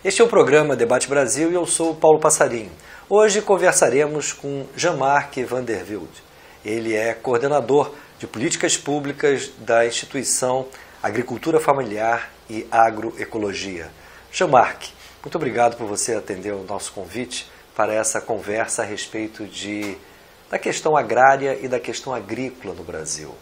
Este é o programa Debate Brasil e eu sou o Paulo Passarinho. Hoje conversaremos com Jean-Marc Vandervelde. Ele é coordenador de políticas públicas da instituição Agricultura Familiar e Agroecologia. Jean-Marc, muito obrigado por você atender o nosso convite para essa conversa a respeito da questão agrária e da questão agrícola no Brasil.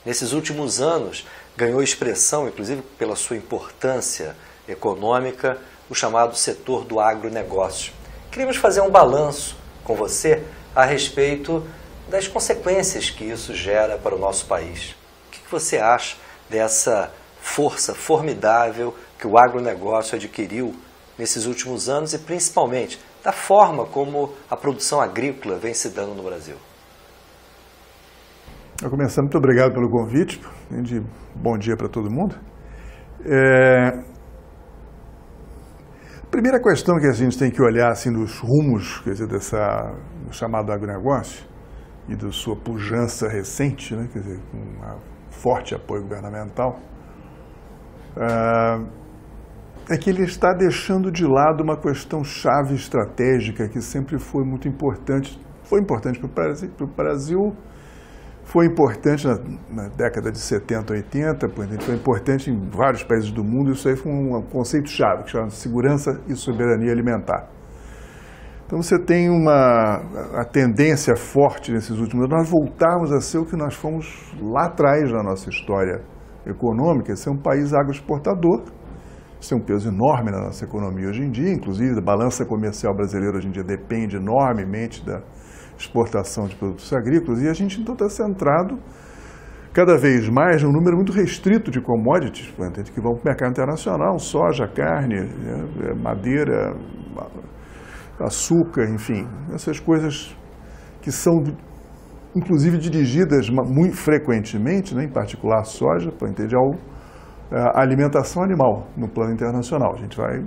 Nesses últimos anos, ganhou expressão, inclusive pela sua importância econômica, o chamado setor do agronegócio. Queríamos fazer um balanço com você a respeito das consequências que isso gera para o nosso país. O que você acha dessa força formidável que o agronegócio adquiriu nesses últimos anos e principalmente da forma como a produção agrícola vem se dando no Brasil? Vou começar, muito obrigado pelo convite, bom dia para todo mundo. A primeira questão que a gente tem que olhar assim, dos rumos, quer dizer, do chamado agronegócio e da sua pujança recente, né, quer dizer, com um forte apoio governamental, é que ele está deixando de lado uma questão chave estratégica que sempre foi muito importante. Foi importante para o Brasil, foi importante na década de 70, 80, foi importante em vários países do mundo. Isso aí foi um conceito-chave, que chama segurança e soberania alimentar. Então você tem a tendência forte nesses últimos anos, nós voltarmos a ser o que nós fomos lá atrás na nossa história econômica, ser um país agroexportador. Isso tem um peso enorme na nossa economia hoje em dia, inclusive a balança comercial brasileira hoje em dia depende enormemente da exportação de produtos agrícolas, e a gente então está centrado cada vez mais num número muito restrito de commodities que vão para o mercado internacional: soja, carne, madeira, açúcar, enfim, essas coisas que são inclusive dirigidas muito frequentemente, né, em particular a soja, para entender a alimentação animal no plano internacional. A gente vai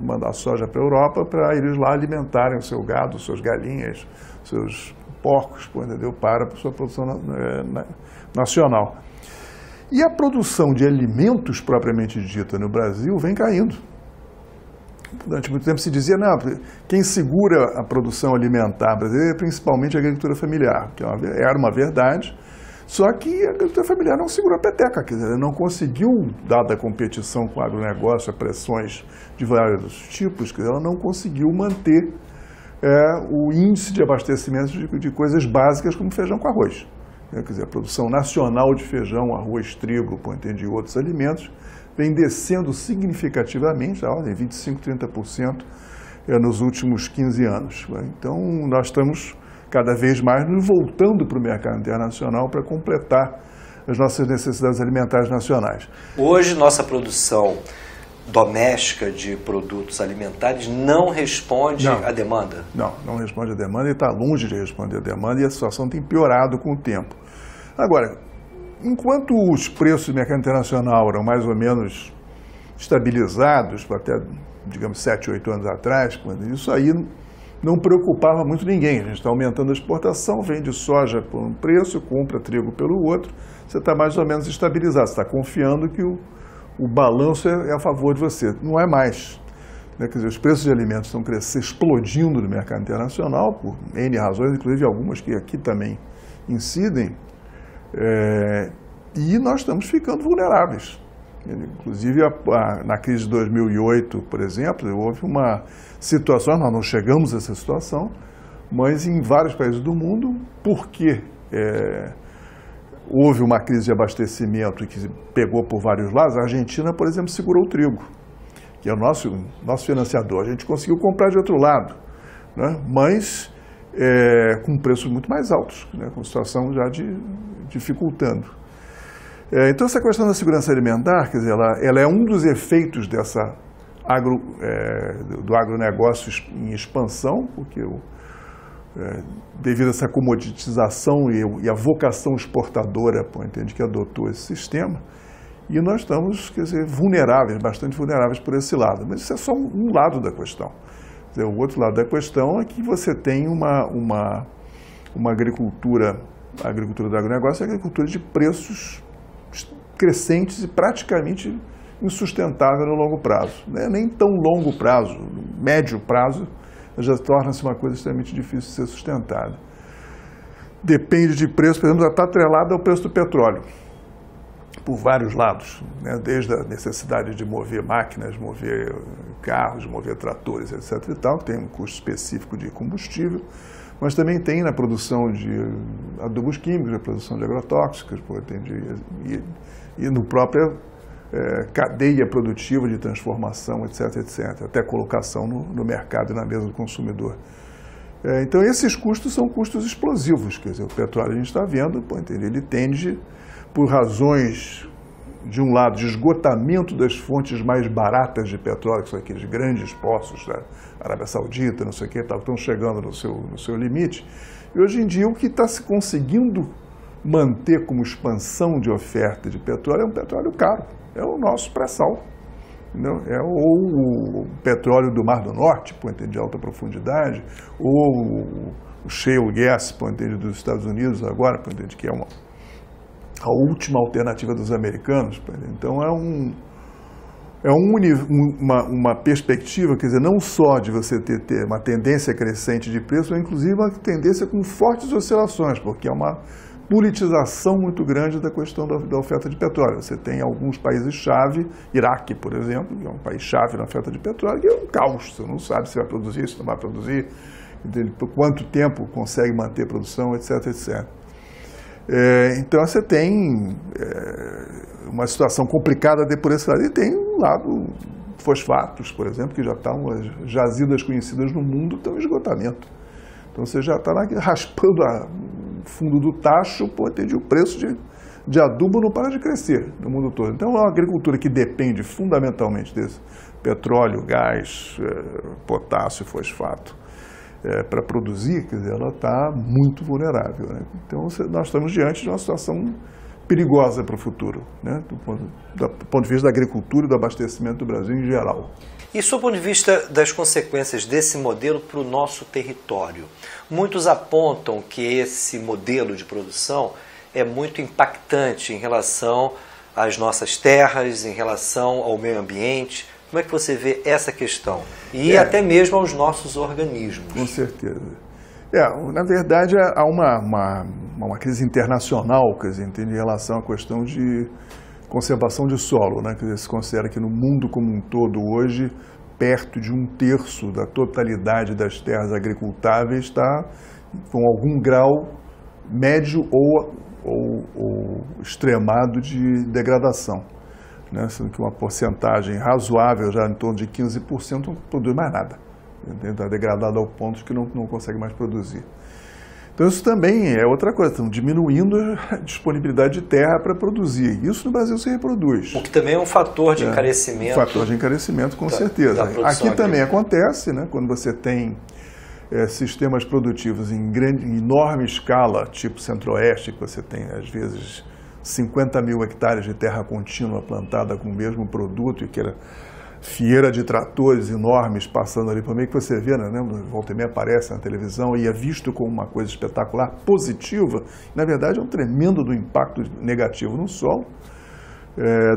mandar soja para a Europa para eles lá alimentarem o seu gado, suas galinhas, seus porcos, entendeu? Para a sua produção nacional. E a produção de alimentos propriamente dita no Brasil vem caindo. Durante muito tempo se dizia, não, quem segura a produção alimentar brasileira é principalmente a agricultura familiar, que era uma verdade, só que a agricultura familiar não segurou a peteca, quer dizer, não conseguiu, dada a competição com o agronegócio, a pressões de vários tipos, quer dizer, ela não conseguiu manter o índice de abastecimento de coisas básicas como feijão com arroz. Quer dizer, a produção nacional de feijão, arroz, trigo, e outros alimentos vem descendo significativamente, em 25%, 30% nos últimos 15 anos. Então, nós estamos cada vez mais nos voltando para o mercado internacional para completar as nossas necessidades alimentares nacionais. Hoje, nossa produção doméstica de produtos alimentares não responde à demanda? Não responde à demanda e está longe de responder à demanda, e a situação tem piorado com o tempo. Agora, enquanto os preços do mercado internacional eram mais ou menos estabilizados, até, digamos, 7, 8 anos atrás, isso aí não preocupava muito ninguém. A gente está aumentando a exportação, vende soja por um preço, compra trigo pelo outro, você está mais ou menos estabilizado, você está confiando que o balanço é a favor de você. Não é mais. Quer dizer, os preços de alimentos estão explodindo no mercado internacional, por N razões, inclusive algumas que aqui também incidem, e nós estamos ficando vulneráveis. Inclusive, na crise de 2008, por exemplo, houve uma situação, nós não chegamos a essa situação, mas em vários países do mundo, porque houve uma crise de abastecimento que pegou por vários lados, a Argentina, por exemplo, segurou o trigo, que é o nosso financiador. A gente conseguiu comprar de outro lado, né? Mas com preços muito mais altos, né? Com a situação já dificultando. Então, essa questão da segurança alimentar, quer dizer, ela é um dos efeitos do agronegócio em expansão, porque devido a essa comoditização e a vocação exportadora, que adotou esse sistema, e nós estamos, quer dizer, bastante vulneráveis por esse lado. Mas isso é só um lado da questão. Quer dizer, o outro lado da questão é que você tem uma agricultura, a agricultura do agronegócio é a agricultura de preços crescentes e praticamente insustentável no longo prazo. Nem tão longo prazo, médio prazo, já torna-se uma coisa extremamente difícil de ser sustentada. Depende de preço, por exemplo, já está atrelada ao preço do petróleo, por vários lados, né? Desde a necessidade de mover máquinas, mover carros, mover tratores, etc. e tal, que tem um custo específico de combustível, mas também tem na produção de adubos químicos, na produção de agrotóxicos, e no própria cadeia produtiva de transformação, etc., etc., até colocação no mercado e na mesa do consumidor. Então, esses custos são custos explosivos, quer dizer, o petróleo a gente está vendo, ele tende, por razões, de um lado, de esgotamento das fontes mais baratas de petróleo, que são aqueles grandes poços da Arábia Saudita, não sei o que, estão chegando no seu limite, e hoje em dia o que está se conseguindo manter como expansão de oferta de petróleo é um petróleo caro, é o nosso pré-sal. Ou o petróleo do Mar do Norte, de alta profundidade, ou o shale gas, dos Estados Unidos agora, que é a última alternativa dos americanos. Então uma perspectiva, quer dizer, não só de você ter uma tendência crescente de preço, mas inclusive uma tendência com fortes oscilações, porque é uma politização muito grande da questão da oferta de petróleo. Você tem alguns países-chave, Iraque, por exemplo, que é um país-chave na oferta de petróleo, que é um caos. Você não sabe se vai produzir, se não vai produzir, por quanto tempo consegue manter a produção, etc., etc. Então, você tem uma situação complicada por esse lado. E tem um lado, fosfatos, por exemplo, que já estão, as jazidas conhecidas no mundo estão em esgotamento. Então, você já está raspando o fundo do tacho, o preço de adubo não para de crescer no mundo todo. Então, é uma agricultura que depende fundamentalmente desse petróleo, gás, potássio, fosfato, para produzir, quer dizer, ela está muito vulnerável, né? Então, nós estamos diante de uma situação perigosa para o futuro, né? Do ponto de vista da agricultura e do abastecimento do Brasil em geral. E, sob o ponto de vista das consequências desse modelo para o nosso território, muitos apontam que esse modelo de produção é muito impactante em relação às nossas terras, em relação ao meio ambiente. Como é que você vê essa questão? E até mesmo aos nossos organismos. Com certeza. Na verdade, há uma crise internacional, quer dizer, em relação à questão de conservação de solo, né? Quer dizer, se considera que no mundo como um todo hoje, perto de 1/3 da totalidade das terras agricultáveis está com algum grau médio ou extremado de degradação, né? Sendo que uma porcentagem razoável, já em torno de 15%, não produz mais nada. Está degradado ao ponto que não consegue mais produzir. Então, isso também é outra coisa, estão diminuindo a disponibilidade de terra para produzir. Isso no Brasil se reproduz. O que também é um fator de encarecimento. Um fator de encarecimento, com certeza. Aqui também acontece, né, quando você tem sistemas produtivos em enorme escala, tipo Centro-Oeste, que você tem, às vezes, 50 mil hectares de terra contínua plantada com o mesmo produto e que era fieira de tratores enormes passando ali por meio, que você vê, né? Volta e meia aparece na televisão e é visto como uma coisa espetacular, positiva. Na verdade, é um tremendo do impacto negativo no solo,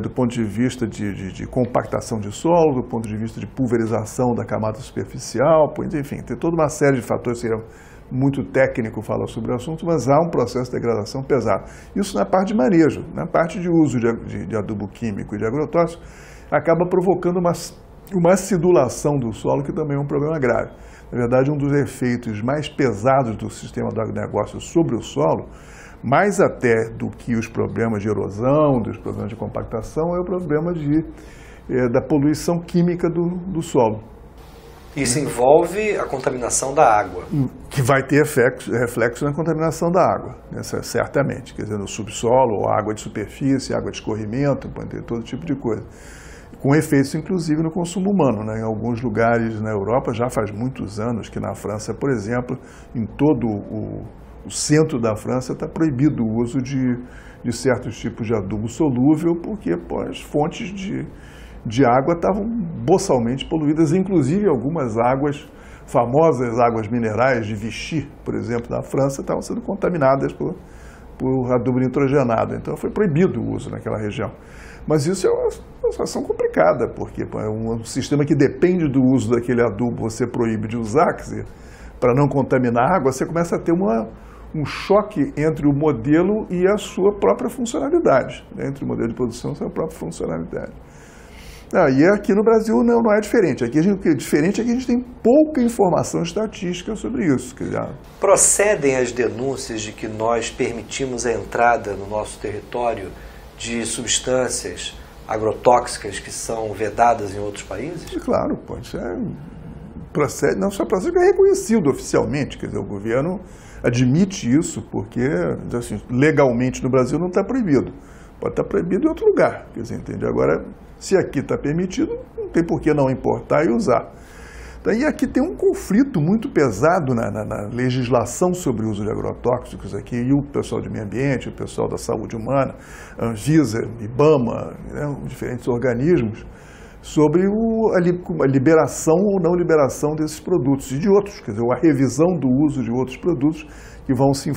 do ponto de vista de compactação de solo, do ponto de vista de pulverização da camada superficial, enfim, tem toda uma série de fatores, seria muito técnico falar sobre o assunto, mas há um processo de degradação pesado. Isso na parte de manejo, na parte de uso de adubo químico e de agrotóxico, acaba provocando uma acidulação do solo, que também é um problema grave. Na verdade, um dos efeitos mais pesados do sistema do agronegócio sobre o solo, mais até do que os problemas de erosão, dos problemas de compactação, é o problema da poluição química do solo. Isso envolve a contaminação da água. Que vai ter reflexo na contaminação da água, né, certamente. Quer dizer, no subsolo, água de superfície, água de escorrimento, pode ter todo tipo de coisa. Com efeitos, inclusive, no consumo humano, né? Em alguns lugares na Europa, já faz muitos anos que na França, por exemplo, em todo o centro da França está proibido o uso de certos tipos de adubo solúvel, porque as fontes de água estavam boçalmente poluídas, inclusive algumas águas, famosas águas minerais de Vichy, por exemplo, da França, estavam sendo contaminadas por por adubo nitrogenado. Então foi proibido o uso naquela região. Mas isso é uma situação complicada, porque é um sistema que depende do uso daquele adubo, você proíbe de usar, quer dizer, para não contaminar a água, você começa a ter um choque entre o modelo e a sua própria funcionalidade, né? Entre o modelo de produção e a sua própria funcionalidade. E aqui no Brasil não é diferente. Aqui o que é diferente é que a gente tem pouca informação estatística sobre isso. Procedem as denúncias de que nós permitimos a entrada no nosso território de substâncias agrotóxicas que são vedadas em outros países? Claro, pode ser. Procede, não só procede, é reconhecido oficialmente. Quer dizer, o governo admite isso porque, assim, legalmente no Brasil não está proibido. Pode estar proibido em outro lugar. Quer dizer, entende? Agora, se aqui está permitido, não tem por que não importar e usar. E aqui tem um conflito muito pesado na legislação sobre o uso de agrotóxicos aqui, e o pessoal de meio ambiente, o pessoal da saúde humana, Anvisa, IBAMA, né, diferentes organismos, sobre a liberação ou não liberação desses produtos e de outros, quer dizer, a revisão do uso de outros produtos que vão se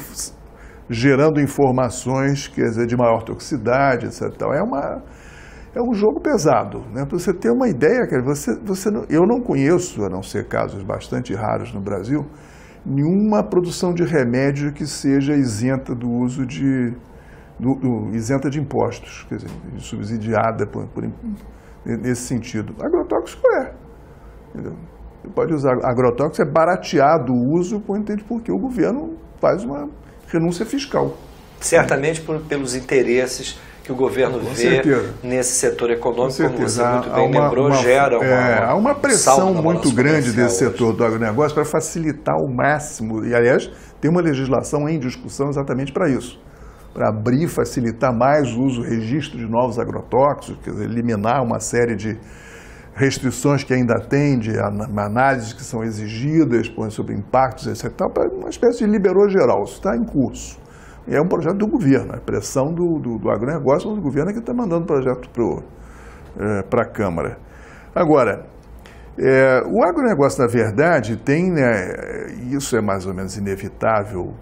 gerando informações, quer dizer, de maior toxicidade, etc. É um jogo pesado, né? Para você ter uma ideia, eu não conheço, a não ser casos bastante raros no Brasil, nenhuma produção de remédio que seja isenta do uso isenta de impostos, quer dizer, subsidiada nesse sentido. Agrotóxico entendeu? Você pode usar agrotóxico, é barateado o uso, porque o governo faz uma renúncia fiscal. Certamente pelos interesses que o governo vê nesse setor econômico, como você muito bem lembrou, gera há uma pressão muito grande desse setor do agronegócio para facilitar ao máximo, e aliás, tem uma legislação em discussão exatamente para isso, para abrir, facilitar mais o uso, o registro de novos agrotóxicos, quer dizer, eliminar uma série de restrições que ainda tem, de análises que são exigidas sobre impactos, etc., para uma espécie de liberou geral. Isso está em curso. É um projeto do governo, a pressão do agronegócio, mas o governo é que está mandando o projeto para a Câmara. Agora, o agronegócio, na verdade, tem, isso é mais ou menos inevitável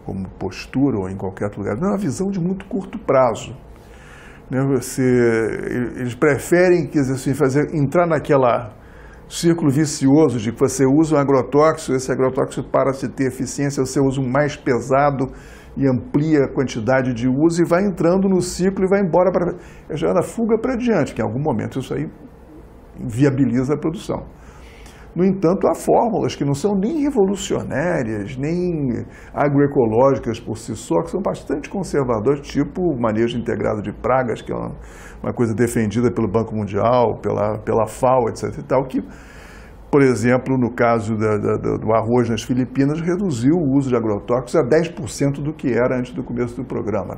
como postura ou em qualquer outro lugar, não é uma visão de muito curto prazo. Né? Eles preferem, quer dizer, assim, entrar naquela círculo vicioso de que você usa um agrotóxico, esse agrotóxico para de ter eficiência, você usa um mais pesado e amplia a quantidade de uso e vai entrando no ciclo e vai embora para a fuga para diante, que em algum momento isso aí viabiliza a produção. No entanto, há fórmulas que não são nem revolucionárias, nem agroecológicas por si só, que são bastante conservadoras, tipo o manejo integrado de pragas, que é uma coisa defendida pelo Banco Mundial, pela FAO, etc. e tal, que, por exemplo, no caso do arroz nas Filipinas, reduziu o uso de agrotóxicos a 10% do que era antes do começo do programa.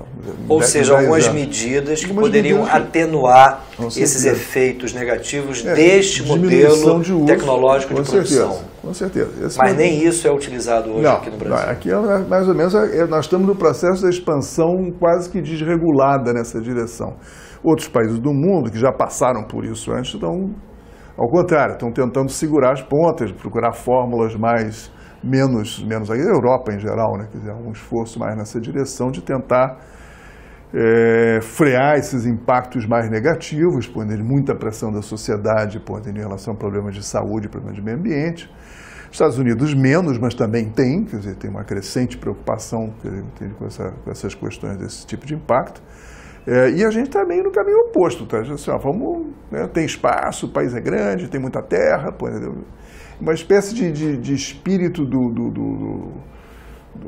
Ou seja, algumas medidas que poderiam atenuar esses efeitos negativos deste modelo tecnológico de produção. Com certeza. Mas nem isso é utilizado hoje aqui no Brasil. Aqui, mais ou menos, nós estamos no processo da expansão quase que desregulada nessa direção. Outros países do mundo, que já passaram por isso antes, estão... Ao contrário, estão tentando segurar as pontas, procurar fórmulas menos a Europa em geral, né? Quer dizer, um esforço mais nessa direção de tentar frear esses impactos mais negativos, pondo muita pressão da sociedade, pondo em relação a problemas de saúde, problemas de meio ambiente. Estados Unidos menos, mas também tem, quer dizer, tem uma crescente preocupação com essas questões desse tipo de impacto. E a gente está meio no caminho oposto, tá? Assim, tem espaço, o país é grande, tem muita terra, uma espécie de espírito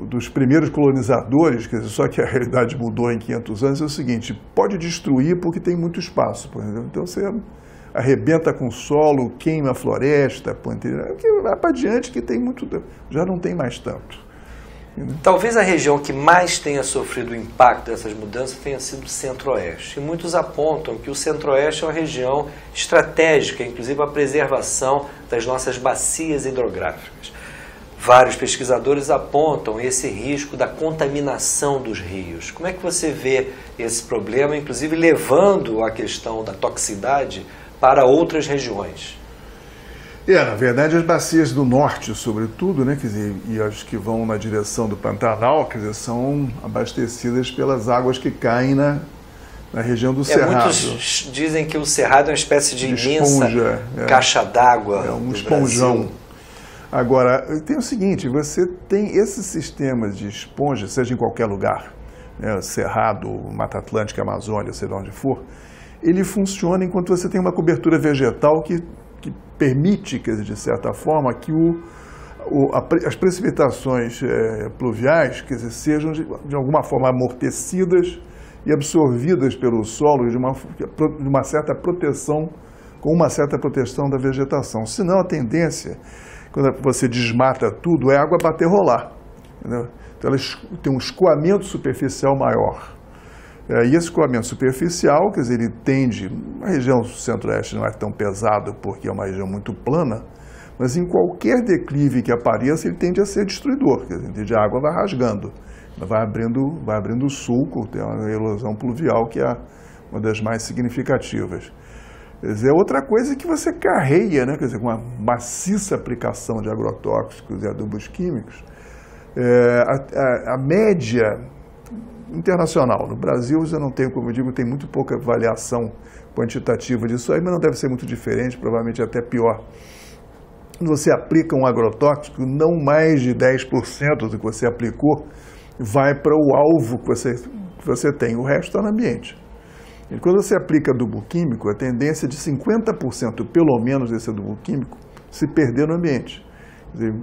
dos primeiros colonizadores, quer dizer, só que a realidade mudou em 500 anos, é o seguinte: pode destruir porque tem muito espaço, então você arrebenta com o solo, queima a floresta, vai para diante que tem muito, já não tem mais tanto. Talvez a região que mais tenha sofrido o impacto dessas mudanças tenha sido o Centro-Oeste. E muitos apontam que o Centro-Oeste é uma região estratégica, inclusive a preservação das nossas bacias hidrográficas. Vários pesquisadores apontam esse risco da contaminação dos rios. Como é que você vê esse problema, inclusive levando a questão da toxicidade para outras regiões? Na verdade, as bacias do norte, sobretudo, né, quer dizer, e as que vão na direção do Pantanal, quer dizer, são abastecidas pelas águas que caem na região do Cerrado. Muitos dizem que o Cerrado é uma espécie de imensa esponja, caixa d'água. É um esponjão. Agora, tem o seguinte, você tem esses sistemas de esponja, seja em qualquer lugar, né, Cerrado, Mata Atlântica, Amazônia, sei lá onde for, ele funciona enquanto você tem uma cobertura vegetal que permite, quer dizer, de certa forma, que as precipitações pluviais, quer dizer, sejam de alguma forma amortecidas e absorvidas pelo solo de uma certa proteção, com uma certa proteção da vegetação. Senão a tendência, quando você desmata tudo, é a água bater rolar. Entendeu? Então ela tem um escoamento superficial maior. E esse escoamento superficial, quer dizer, ele tende, a região centro-oeste não é tão pesado porque é uma região muito plana, mas em qualquer declive que apareça, ele tende a ser destruidor, quer dizer, a água vai rasgando, vai abrindo o sulco, tem uma erosão pluvial que é uma das mais significativas. Quer dizer, outra coisa que você carreia, né, quer dizer, com uma maciça aplicação de agrotóxicos e adubos químicos, a média internacional. No Brasil, você não tem, como eu digo, tem muito pouca avaliação quantitativa disso aí, mas não deve ser muito diferente, provavelmente até pior. Quando você aplica um agrotóxico, não mais de 10% do que você aplicou vai para o alvo que você tem, o resto está no ambiente. E quando você aplica adubo químico, a tendência é de 50% pelo menos desse adubo químico se perder no ambiente. Quer dizer,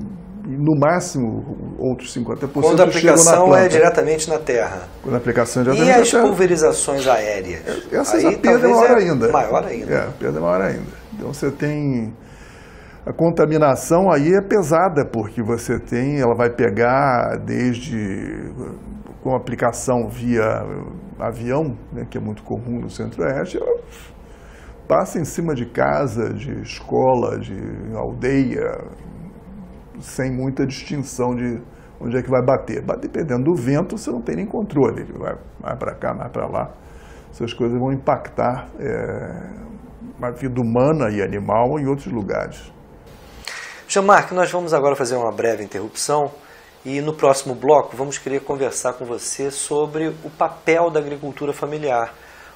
no máximo, outros 50% quando a aplicação é diretamente na terra. Quando a aplicação é diretamente na terra. E as pulverizações aéreas? Essas a perda é maior ainda. Maior ainda. A perda é maior ainda. Então você tem... A contaminação aí é pesada, porque você tem... Ela vai pegar desde... Com aplicação via avião, né, que é muito comum no Centro-Oeste, ela passa em cima de casa, de escola, de aldeia, sem muita distinção de onde é que vai bater. Dependendo do vento, você não tem nem controle. Ele vai para cá, vai para lá. Essas coisas vão impactar a vida humana e animal em outros lugares. Jean-Marc, nós vamos agora fazer uma breve interrupção e no próximo bloco vamos querer conversar com você sobre o papel da agricultura familiar.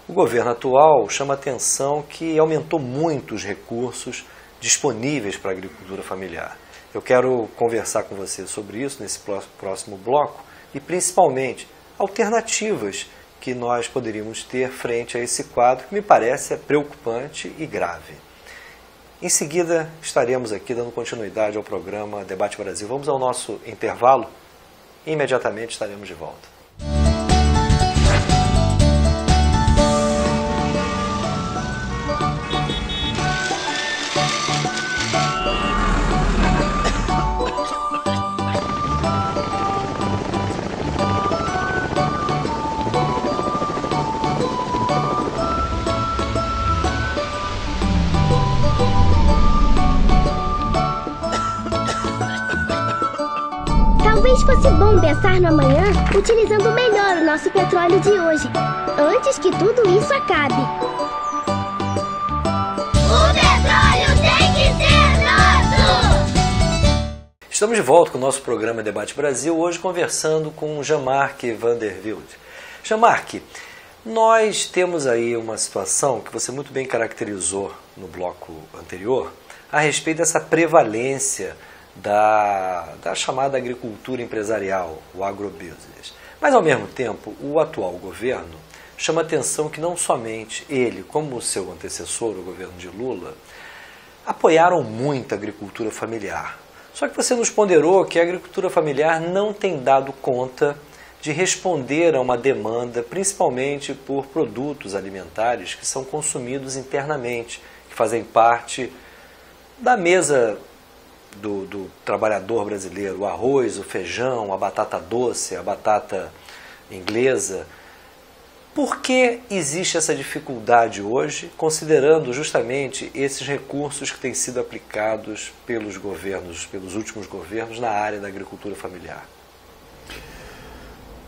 O governo atual chama a atenção que aumentou muito os recursos disponíveis para a agricultura familiar. Eu quero conversar com você sobre isso nesse próximo bloco e, principalmente, alternativas que nós poderíamos ter frente a esse quadro que me parece preocupante e grave. Em seguida, estaremos aqui dando continuidade ao programa Debate Brasil. Vamos ao nosso intervalo e imediatamente estaremos de volta. Talvez fosse bom pensar no amanhã utilizando melhor o nosso petróleo de hoje, antes que tudo isso acabe. O petróleo tem que ser nosso! Estamos de volta com o nosso programa Debate Brasil, hoje conversando com Jean-Marc Vandervelde. Jean-Marc, nós temos aí uma situação que você muito bem caracterizou no bloco anterior, a respeito dessa prevalência da chamada agricultura empresarial, o agrobusiness. Mas, ao mesmo tempo, o atual governo chama atenção que não somente ele, como o seu antecessor, o governo de Lula, apoiaram muito a agricultura familiar. Só que você nos ponderou que a agricultura familiar não tem dado conta de responder a uma demanda, principalmente por produtos alimentares que são consumidos internamente, que fazem parte da mesa do trabalhador brasileiro, o arroz, o feijão, a batata doce, a batata inglesa. Por que existe essa dificuldade hoje, considerando justamente esses recursos que têm sido aplicados pelos governos, pelos últimos governos, na área da agricultura familiar?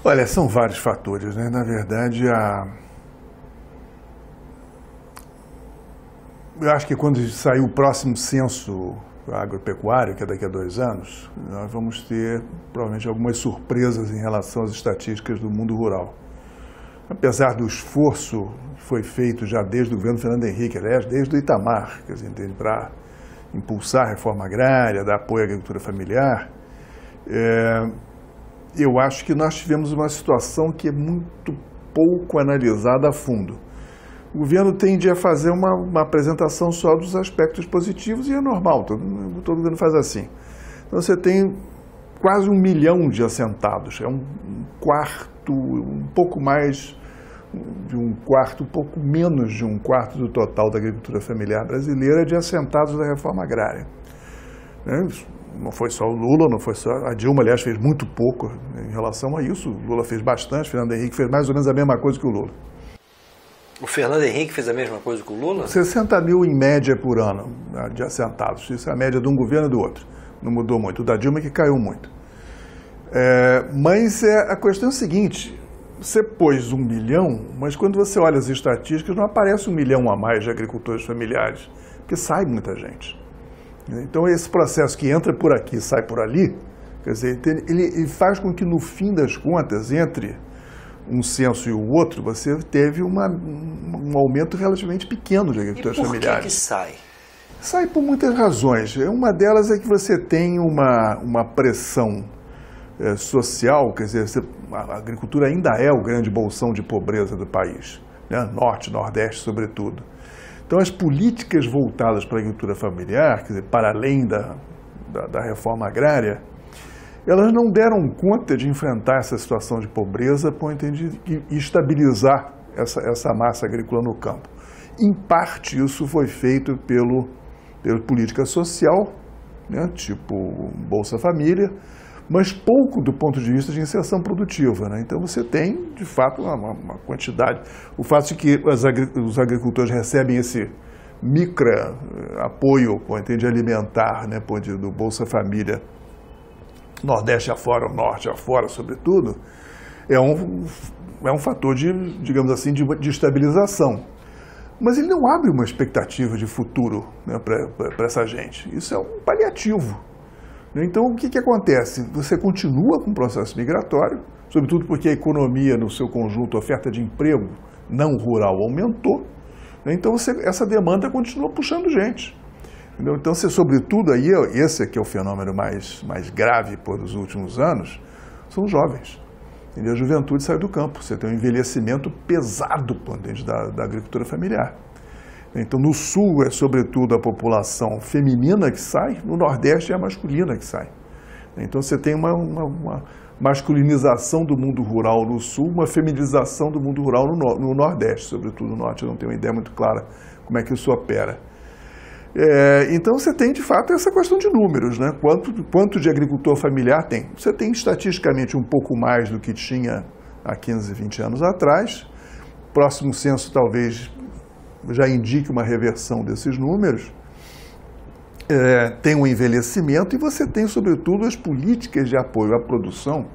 Olha, são vários fatores, né? Na verdade, eu acho que quando saiu o próximo censo agropecuário, que é daqui a 2 anos, nós vamos ter provavelmente algumas surpresas em relação às estatísticas do mundo rural. Apesar do esforço que foi feito já desde o governo Fernando Henrique, aliás, desde o Itamar, quer dizer, para impulsar a reforma agrária, dar apoio à agricultura familiar, eu acho que nós tivemos uma situação que é muito pouco analisada a fundo. O governo tende a fazer uma apresentação só dos aspectos positivos e é normal, todo governo faz assim. Então você tem quase 1 milhão de assentados, é um quarto, um pouco mais de um quarto, um pouco menos de um quarto do total da agricultura familiar brasileira de assentados da reforma agrária. Não foi só o Lula, não foi só a Dilma, aliás, fez muito pouco em relação a isso. O Lula fez bastante, o Fernando Henrique fez mais ou menos a mesma coisa que o Lula. O Fernando Henrique fez a mesma coisa que o Lula? 60 mil em média por ano de assentados. Isso é a média de um governo e do outro. Não mudou muito. O da Dilma que caiu muito. Mas a questão é a seguinte, você pôs 1 milhão, mas quando você olha as estatísticas, não aparece 1 milhão a mais de agricultores familiares, porque sai muita gente. Então esse processo que entra por aqui e sai por ali, quer dizer, ele faz com que no fim das contas, entre um censo e o outro, você teve um aumento relativamente pequeno de agricultores familiares. E por que sai? Sai por muitas razões. Uma delas é que você tem uma pressão social, quer dizer, a agricultura ainda é o grande bolsão de pobreza do país, né? Norte, Nordeste, sobretudo. Então, as políticas voltadas para a agricultura familiar, quer dizer, para além da reforma agrária, elas não deram conta de enfrentar essa situação de pobreza e estabilizar essa massa agrícola no campo. Em parte, isso foi feito pela política social, né, tipo Bolsa Família, mas pouco do ponto de vista de inserção produtiva, né? Então você tem, de fato, uma quantidade. O fato de que os agricultores recebem esse micro-apoio alimentar, né, do Bolsa Família, Nordeste afora, Norte afora, sobretudo, é um fator digamos assim, de estabilização. Mas ele não abre uma expectativa de futuro, né, para essa gente. Isso é um paliativo. Então, o que acontece? Você continua com o processo migratório, sobretudo porque a economia, no seu conjunto, a oferta de emprego não rural aumentou, né? Então essa demanda continua puxando gente. Entendeu? Então, sobretudo, aí, esse aqui é o fenômeno mais grave dos últimos anos, são os jovens. Entendeu? A juventude sai do campo, você tem um envelhecimento pesado dentro da agricultura familiar. Então, no Sul é, sobretudo, a população feminina que sai, no Nordeste é a masculina que sai. Então, você tem uma masculinização do mundo rural no Sul, uma feminização do mundo rural no Nordeste, sobretudo no Norte. Eu não tenho uma ideia muito clara como é que isso opera. Então, você tem, de fato, essa questão de números, né? Quanto de agricultor familiar tem? Você tem, estatisticamente, um pouco mais do que tinha há 15, 20 anos atrás. Próximo censo, talvez, já indique uma reversão desses números. Tem um envelhecimento e você tem, sobretudo, as políticas de apoio à produção,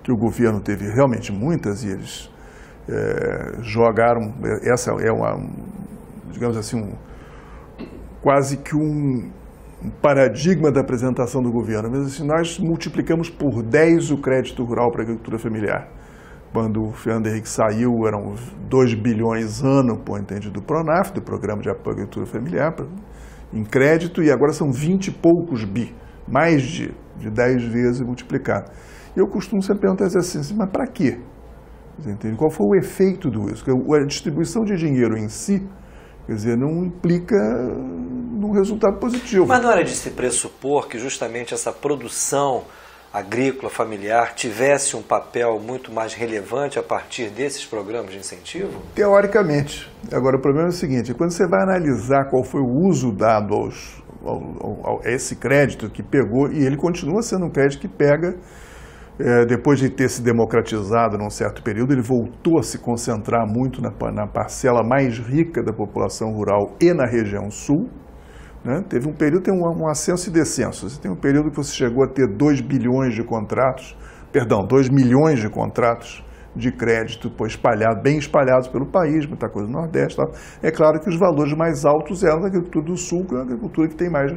que o governo teve realmente muitas, e eles jogaram, essa é digamos assim, quase que um paradigma da apresentação do governo. Mas assim, nós multiplicamos por 10 o crédito rural para a agricultura familiar. Quando o Fernando Henrique saiu, eram 2 bilhões ano, do Pronaf, do Programa de Apoio à Agricultura Familiar, em crédito, e agora são 20 e poucos bi, mais de 10 vezes multiplicado. E eu costumo sempre perguntar assim, mas para quê? Entende? Qual foi o efeito disso? A distribuição de dinheiro em si, quer dizer, não implica num resultado positivo. Mas não era de se pressupor que justamente essa produção agrícola, familiar, tivesse um papel muito mais relevante a partir desses programas de incentivo? Teoricamente. Agora, o problema é o seguinte, quando você vai analisar qual foi o uso dado a esse crédito que pegou, e ele continua sendo um crédito que pega, depois de ter se democratizado num certo período, ele voltou a se concentrar muito na parcela mais rica da população rural e na região sul. Né? Teve um período, tem um ascenso e descenso. Você tem um período que você chegou a ter 2 bilhões de contratos, 2 milhões de contratos de crédito bem espalhados pelo país, muita coisa no Nordeste. Tal. É claro que os valores mais altos eram da agricultura do Sul, que é uma agricultura que tem mais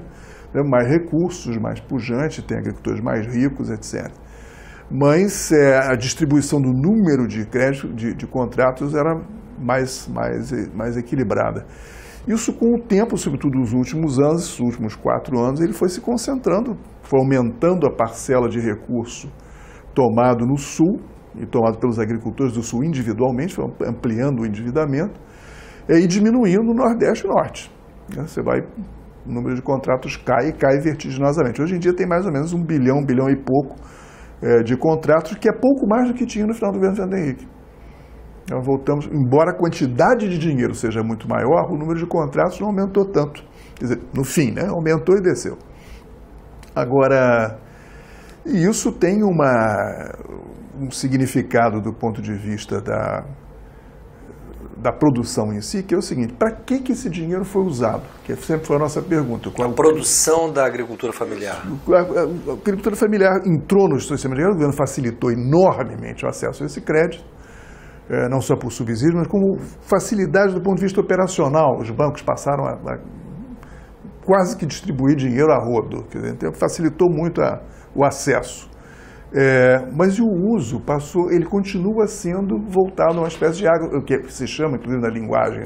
recursos, mais pujante, tem agricultores mais ricos, etc. Mas a distribuição do número de crédito, de contratos, era mais equilibrada. Isso, com o tempo, sobretudo nos últimos anos, esses últimos 4 anos, ele foi se concentrando, foi aumentando a parcela de recurso tomado no Sul, e tomado pelos agricultores do Sul individualmente, foi ampliando o endividamento, e diminuindo no Nordeste e Norte. O número de contratos cai vertiginosamente. Hoje em dia tem mais ou menos 1 bilhão e pouco de contratos, que é pouco mais do que tinha no final do governo Fernando Henrique. Então, voltamos, embora a quantidade de dinheiro seja muito maior, o número de contratos não aumentou tanto. Quer dizer, no fim, né, aumentou e desceu. Agora, isso tem um significado do ponto de vista da produção em si, que é o seguinte: para que esse dinheiro foi usado? Que sempre foi a nossa pergunta. A produção da agricultura familiar. A agricultura familiar entrou no sistema de crédito, o governo facilitou enormemente o acesso a esse crédito, não só por subsídio, mas como facilidade do ponto de vista operacional. Os bancos passaram a quase que distribuir dinheiro a rodo, quer dizer, então facilitou muito o acesso. Mas o uso ele continua sendo voltado a uma espécie de o que se chama, inclusive na linguagem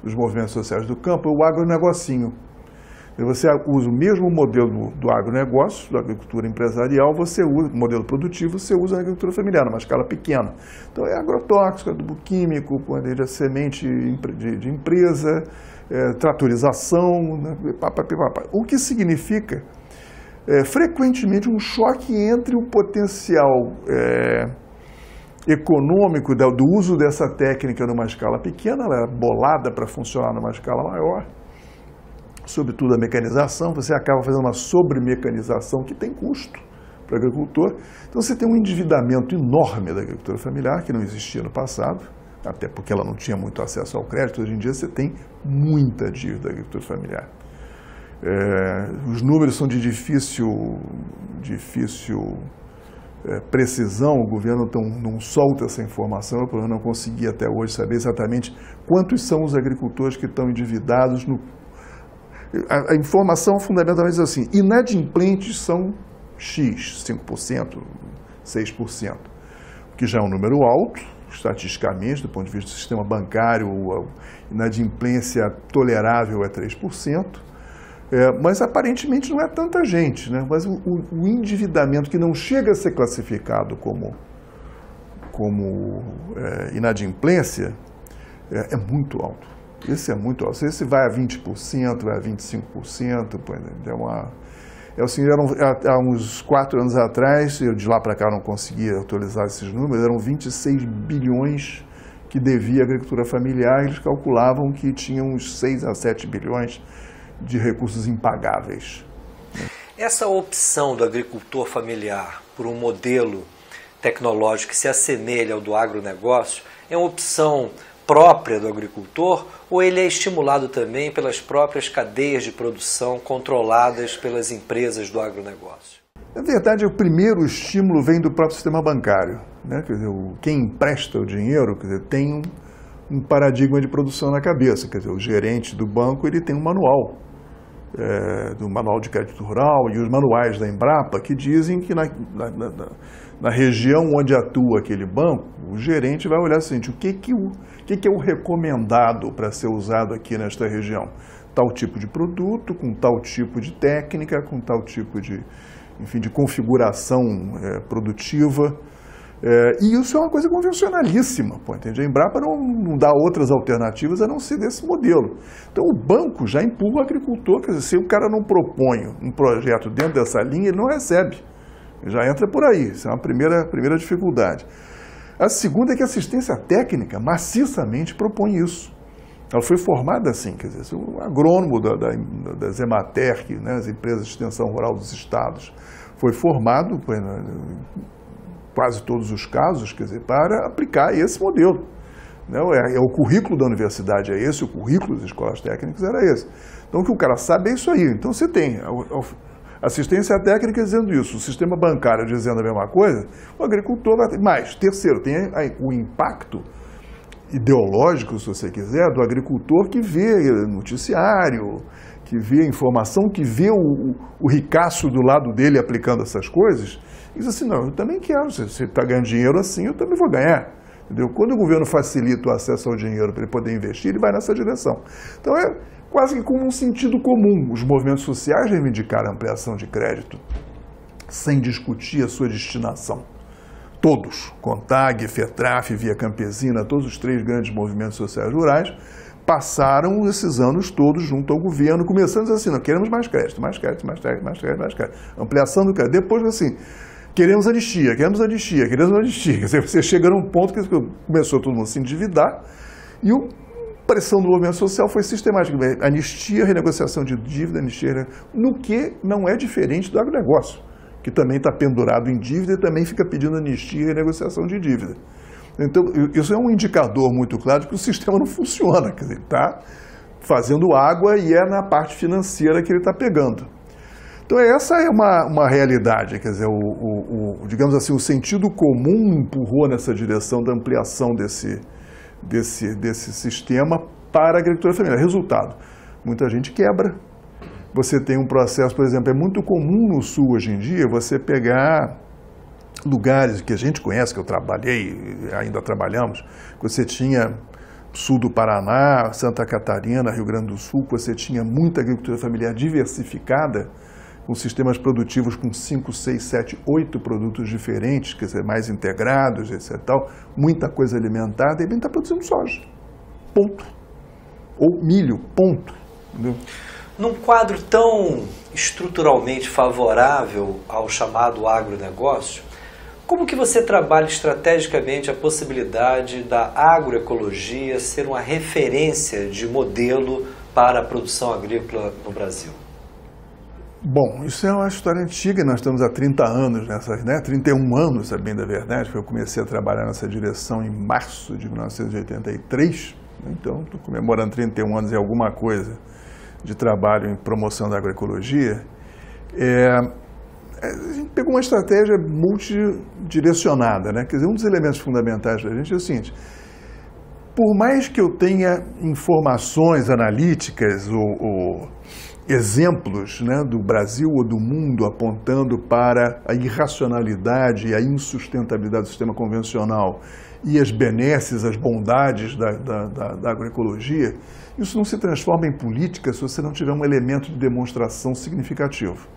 dos movimentos sociais do campo, o agronegocinho. Você usa o mesmo modelo do agronegócio, da agricultura empresarial, você usa o modelo produtivo, você usa na agricultura familiar, numa escala pequena. Então é agrotóxico, adubo químico, semente de empresa, tratorização, né, o que significa frequentemente um choque entre o potencial econômico do uso dessa técnica numa escala pequena, ela é bolada para funcionar numa escala maior, sobretudo a mecanização. Você acaba fazendo uma sobremecanização que tem custo para o agricultor. Então você tem um endividamento enorme da agricultura familiar, que não existia no passado, até porque ela não tinha muito acesso ao crédito. Hoje em dia você tem muita dívida da agricultura familiar. Os números são de difícil precisão, o governo não solta essa informação, eu não consegui até hoje saber exatamente quantos são os agricultores que estão endividados. A informação fundamentalmente diz assim: inadimplentes são X, 5%, 6%, que já é um número alto, estatisticamente, do ponto de vista do sistema bancário, a inadimplência tolerável é 3%. Mas aparentemente não é tanta gente, né? Mas o endividamento que não chega a ser classificado como inadimplência é muito alto. Esse é muito alto. Esse vai a 20%, vai a 25%. Há uns 4 anos atrás, eu de lá para cá não conseguia atualizar esses números, eram 26 bilhões que devia a agricultura familiar. Eles calculavam que tinham uns 6 a 7 bilhões de recursos impagáveis. Essa opção do agricultor familiar por um modelo tecnológico que se assemelha ao do agronegócio é uma opção própria do agricultor, ou ele é estimulado também pelas próprias cadeias de produção controladas pelas empresas do agronegócio? Na verdade, o primeiro estímulo vem do próprio sistema bancário, né? Quer dizer, quem empresta o dinheiro, quer dizer, tem um paradigma de produção na cabeça. Quer dizer, o gerente do banco ele tem um manual, do Manual de Crédito Rural e os manuais da Embrapa, que dizem que na região onde atua aquele banco, o gerente vai olhar assim: o que é o recomendado para ser usado aqui nesta região? Tal tipo de produto, com tal tipo de técnica, com tal tipo de configuração produtiva. E isso é uma coisa convencionalíssima, entende? A Embrapa não dá outras alternativas a não ser desse modelo. Então o banco já empurra o agricultor, quer dizer, se o cara não propõe um projeto dentro dessa linha, ele não recebe. Já entra por aí, isso é uma primeira dificuldade. A segunda é que a assistência técnica maciçamente propõe isso. Ela foi formada assim, quer dizer, o agrônomo da Zemater, né, as empresas de extensão rural dos estados, foi formado, quase todos os casos, quer dizer, para aplicar esse modelo. O currículo da universidade é esse, o currículo das escolas técnicas era esse. Então o que o cara sabe é isso aí. Então você tem Assistência técnica dizendo isso, o sistema bancário dizendo a mesma coisa, o agricultor vai ter. Mas, terceiro, tem o impacto ideológico, se você quiser, do agricultor que vê noticiário, que vê informação, que vê o ricaço do lado dele aplicando essas coisas, e diz assim, não, eu também quero, se você está ganhando dinheiro assim, eu também vou ganhar. Entendeu? Quando o governo facilita o acesso ao dinheiro para ele poder investir, ele vai nessa direção. Então é quase que como um sentido comum. Os movimentos sociais reivindicaram a ampliação de crédito sem discutir a sua destinação. Todos, CONTAG, FETRAF, Via Campesina, todos os 3 grandes movimentos sociais rurais, passaram esses anos todos junto ao governo, começando a dizer assim, não, queremos mais crédito, mais crédito, mais crédito, mais crédito, mais crédito. Ampliação do crédito. Depois, assim, queremos anistia, queremos anistia, queremos anistia. Quer dizer, você chega num ponto que começou todo mundo a se endividar e a pressão do movimento social foi sistemática. Anistia, renegociação de dívida, anistia, no que não é diferente do agronegócio, que também está pendurado em dívida e também fica pedindo anistia e renegociação de dívida. Então, isso é um indicador muito claro de que o sistema não funciona, quer dizer, está fazendo água e é na parte financeira que ele está pegando. Então, essa é uma realidade, quer dizer, digamos assim, o sentido comum empurrou nessa direção da ampliação desse sistema para a agricultura familiar. Resultado, muita gente quebra. Você tem um processo, por exemplo, é muito comum no Sul hoje em dia você pegar lugares que a gente conhece, que eu trabalhei, ainda trabalhamos, que você tinha sul do Paraná, Santa Catarina, Rio Grande do Sul, que você tinha muita agricultura familiar diversificada, com sistemas produtivos com 5, 6, 7, 8 produtos diferentes, quer dizer, mais integrados, etc. Tal, muita coisa alimentar, de repente está produzindo soja. Ponto. Ou milho. Ponto. Entendeu? Num quadro tão estruturalmente favorável ao chamado agronegócio, como que você trabalha estrategicamente a possibilidade da agroecologia ser uma referência de modelo para a produção agrícola no Brasil? Bom, isso é uma história antiga, nós estamos há 30 anos nessa, né? 31 anos, é bem da verdade, porque eu comecei a trabalhar nessa direção em março de 1983, então estou comemorando 31 anos e alguma coisa de trabalho em promoção da agroecologia. A gente pegou uma estratégia multidirecionada, né? Quer dizer, um dos elementos fundamentais da gente é o seguinte: por mais que eu tenha informações analíticas ou exemplos, né, do Brasil ou do mundo apontando para a irracionalidade e a insustentabilidade do sistema convencional e as benesses, as bondades da agroecologia, isso não se transforma em política se você não tiver um elemento de demonstração significativo.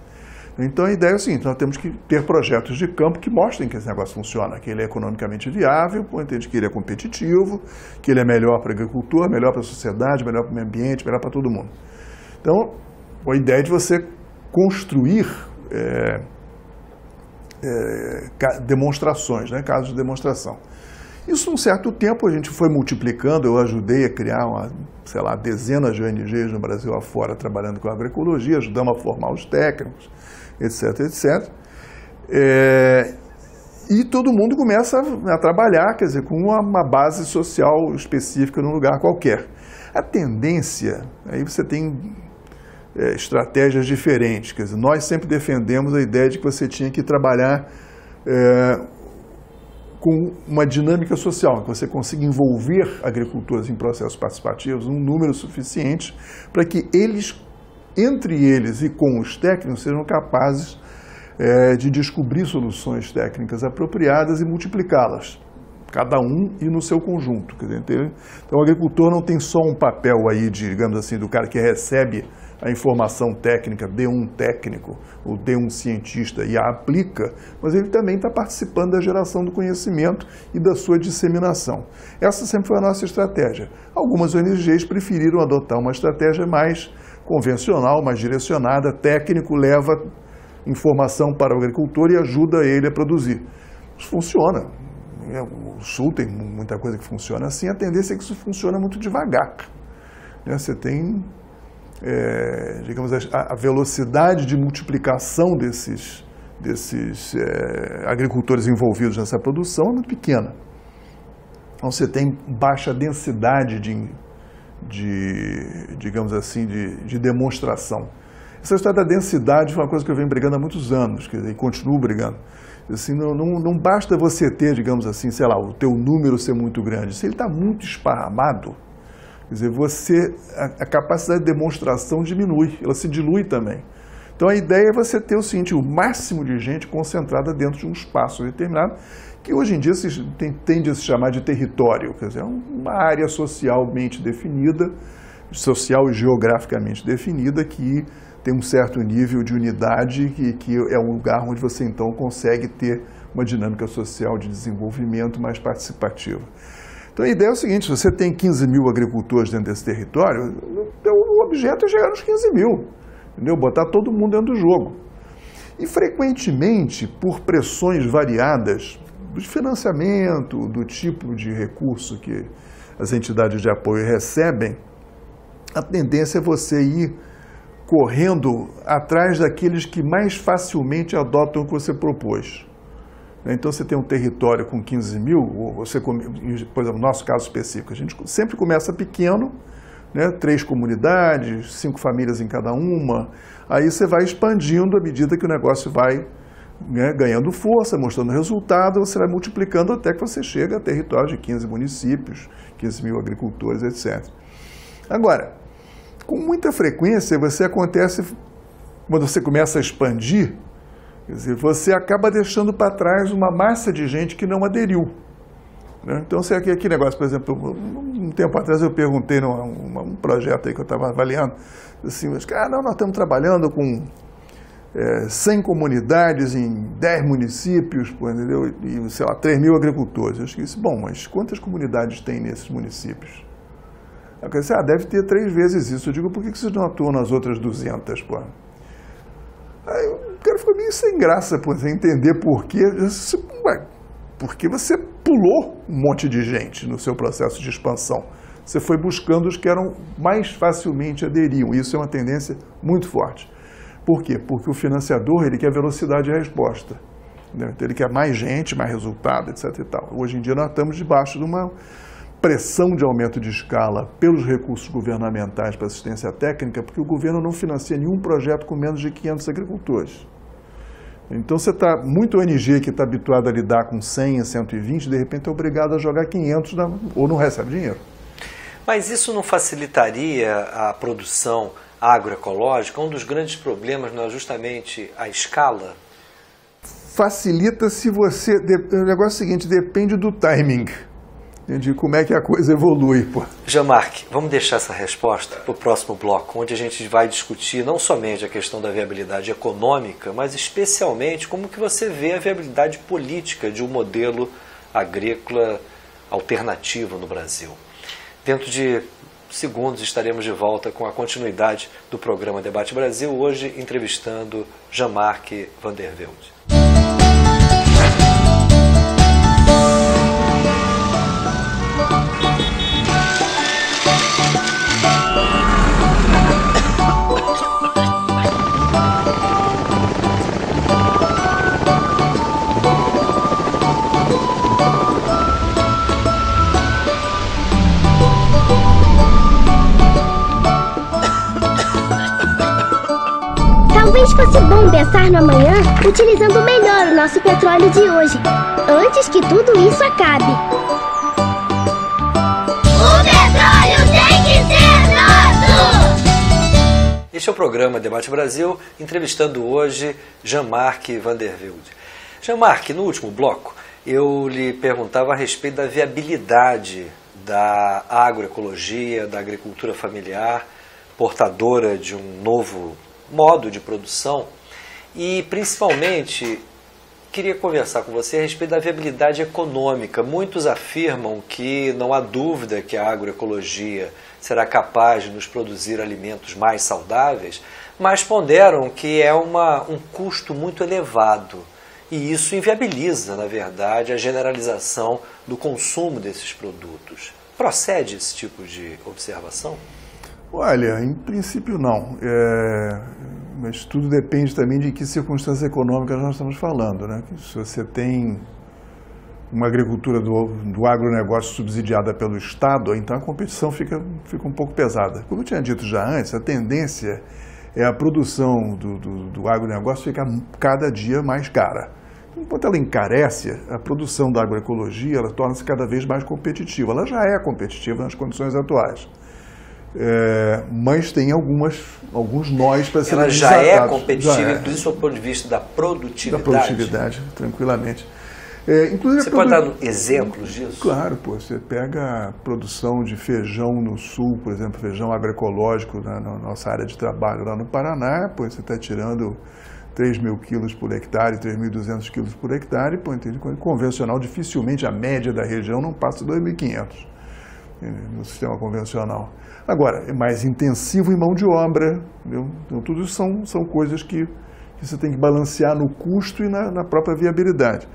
Então a ideia é o seguinte: nós temos que ter projetos de campo que mostrem que esse negócio funciona, que ele é economicamente viável, entende que ele é competitivo, que ele é melhor para o agricultor, melhor para a sociedade, melhor para o meio ambiente, melhor para todo mundo. Então, a ideia é de você construir demonstrações, né, casos de demonstração. Isso, num certo tempo, a gente foi multiplicando, eu ajudei a criar dezenas de ONGs no Brasil afora, trabalhando com agroecologia, ajudamos a formar os técnicos, etc, etc. E todo mundo começa a trabalhar, quer dizer, com uma base social específica num lugar qualquer. A tendência, aí você tem estratégias diferentes, quer dizer, nós sempre defendemos a ideia de que você tinha que trabalhar com uma dinâmica social, que você consiga envolver agricultores em processos participativos, um número suficiente para que eles, entre eles e com os técnicos, sejam capazes de descobrir soluções técnicas apropriadas e multiplicá-las, cada um e no seu conjunto. Quer dizer, então o agricultor não tem só um papel aí, digamos assim, do cara que recebe a informação técnica de um técnico ou de um cientista e a aplica, mas ele também está participando da geração do conhecimento e da sua disseminação. Essa sempre foi a nossa estratégia. Algumas ONGs preferiram adotar uma estratégia mais convencional, mais direcionada. Técnico leva informação para o agricultor e ajuda ele a produzir. Isso funciona. O Sul tem muita coisa que funciona assim, a tendência é que isso funciona muito devagar. Você tem digamos, a velocidade de multiplicação desses agricultores envolvidos nessa produção é muito pequena. Então você tem baixa densidade digamos assim, de demonstração. Essa história da densidade foi uma coisa que eu venho brigando há muitos anos, quer dizer, e continuo brigando. Assim, não basta você ter, digamos assim, sei lá, o teu número ser muito grande. Se ele está muito esparramado, quer dizer, a capacidade de demonstração diminui, ela se dilui também. Então a ideia é você ter o seguinte, o máximo de gente concentrada dentro de um espaço determinado, que hoje em dia tende a se chamar de território, quer dizer, é uma área socialmente definida, social e geograficamente definida, que tem um certo nível de unidade, que é um lugar onde você então consegue ter uma dinâmica social de desenvolvimento mais participativa. Então a ideia é o seguinte, se você tem 15 mil agricultores dentro desse território, o objeto é chegar nos 15 mil, entendeu? Botar todo mundo dentro do jogo. E frequentemente, por pressões variadas, de financiamento, do tipo de recurso que as entidades de apoio recebem, a tendência é você ir correndo atrás daqueles que mais facilmente adotam o que você propôs. Então, você tem um território com 15 mil, por exemplo, no nosso caso específico, a gente sempre começa pequeno, né, 3 comunidades, 5 famílias em cada uma, aí você vai expandindo à medida que o negócio vai, né, ganhando força, mostrando resultado, você vai multiplicando até que você chega a território de 15 municípios, 15 mil agricultores, etc. Agora, com muita frequência, quando você começa a expandir, quer dizer, você acaba deixando para trás uma massa de gente que não aderiu. Né? Então, se aquele negócio, por exemplo, um tempo atrás eu perguntei num projeto aí que eu estava avaliando, assim, nós estamos trabalhando com 100 comunidades em 10 municípios, entendeu? E, sei lá, 3 mil agricultores. Eu disse, bom, mas quantas comunidades tem nesses municípios? Eu disse, deve ter 3 vezes isso. Eu digo, por que vocês não atuam nas outras 200, pô? Aí o cara ficou meio sem graça, pô, sem entender por quê. Eu disse, porque você pulou um monte de gente no seu processo de expansão. Você foi buscando os que eram mais facilmente aderiam. Isso é uma tendência muito forte. Por quê? Porque o financiador, ele quer velocidade de resposta. Né? Então, ele quer mais gente, mais resultado, etc. E tal. Hoje em dia nós estamos debaixo de uma pressão de aumento de escala pelos recursos governamentais para assistência técnica, porque o governo não financia nenhum projeto com menos de 500 agricultores. Então você está, muito ONG que está habituado a lidar com 100 a 120, de repente é obrigado a jogar 500 ou não recebe dinheiro. Mas isso não facilitaria a produção agroecológica? Um dos grandes problemas não é justamente a escala? Facilita se você... O negócio é o seguinte, depende do timing, de como é que a coisa evolui. Pô. Jean-Marc, vamos deixar essa resposta para o próximo bloco, onde a gente vai discutir não somente a questão da viabilidade econômica, mas especialmente como que você vê a viabilidade política de um modelo agrícola alternativo no Brasil. Dentro de segundos estaremos de volta com a continuidade do programa Debate Brasil, hoje entrevistando Jean-Marc Vandervelde. Talvez fosse bom pensar no amanhã utilizando melhor o nosso petróleo de hoje, antes que tudo isso acabe. O petróleo tem que ser nosso! Este é o programa Debate Brasil, entrevistando hoje Jean-Marc Vandervelde. Jean-Marc, no último bloco, eu lhe perguntava a respeito da viabilidade da agroecologia, da agricultura familiar, portadora de um novo modo de produção e, principalmente, queria conversar com você a respeito da viabilidade econômica. Muitos afirmam que não há dúvida que a agroecologia será capaz de nos produzir alimentos mais saudáveis, mas ponderam que é um custo muito elevado e isso inviabiliza, na verdade, a generalização do consumo desses produtos. Procede esse tipo de observação? Olha, em princípio não, mas tudo depende também de que circunstâncias econômicas nós estamos falando, né? Se você tem uma agricultura do agronegócio subsidiada pelo Estado, então a competição fica um pouco pesada. Como eu tinha dito já antes, a tendência a produção do agronegócio fica cada dia mais cara. Enquanto ela encarece, a produção da agroecologia ela torna-se cada vez mais competitiva. Ela já é competitiva nas condições atuais. Mas tem alguns nós para serem desatados. Ela já é competitiva, inclusive do ponto de vista da produtividade? Da produtividade, tranquilamente. Inclusive você pode dar exemplos disso? Claro, você pega a produção de feijão no sul, por exemplo, feijão agroecológico na nossa área de trabalho lá no Paraná, você está tirando 3.000 quilos por hectare, 3.200 quilos por hectare, convencional, dificilmente a média da região não passa de 2.500 no sistema convencional. Agora, é mais intensivo em mão de obra, entendeu? Então tudo isso são coisas que você tem que balancear no custo e na própria viabilidade.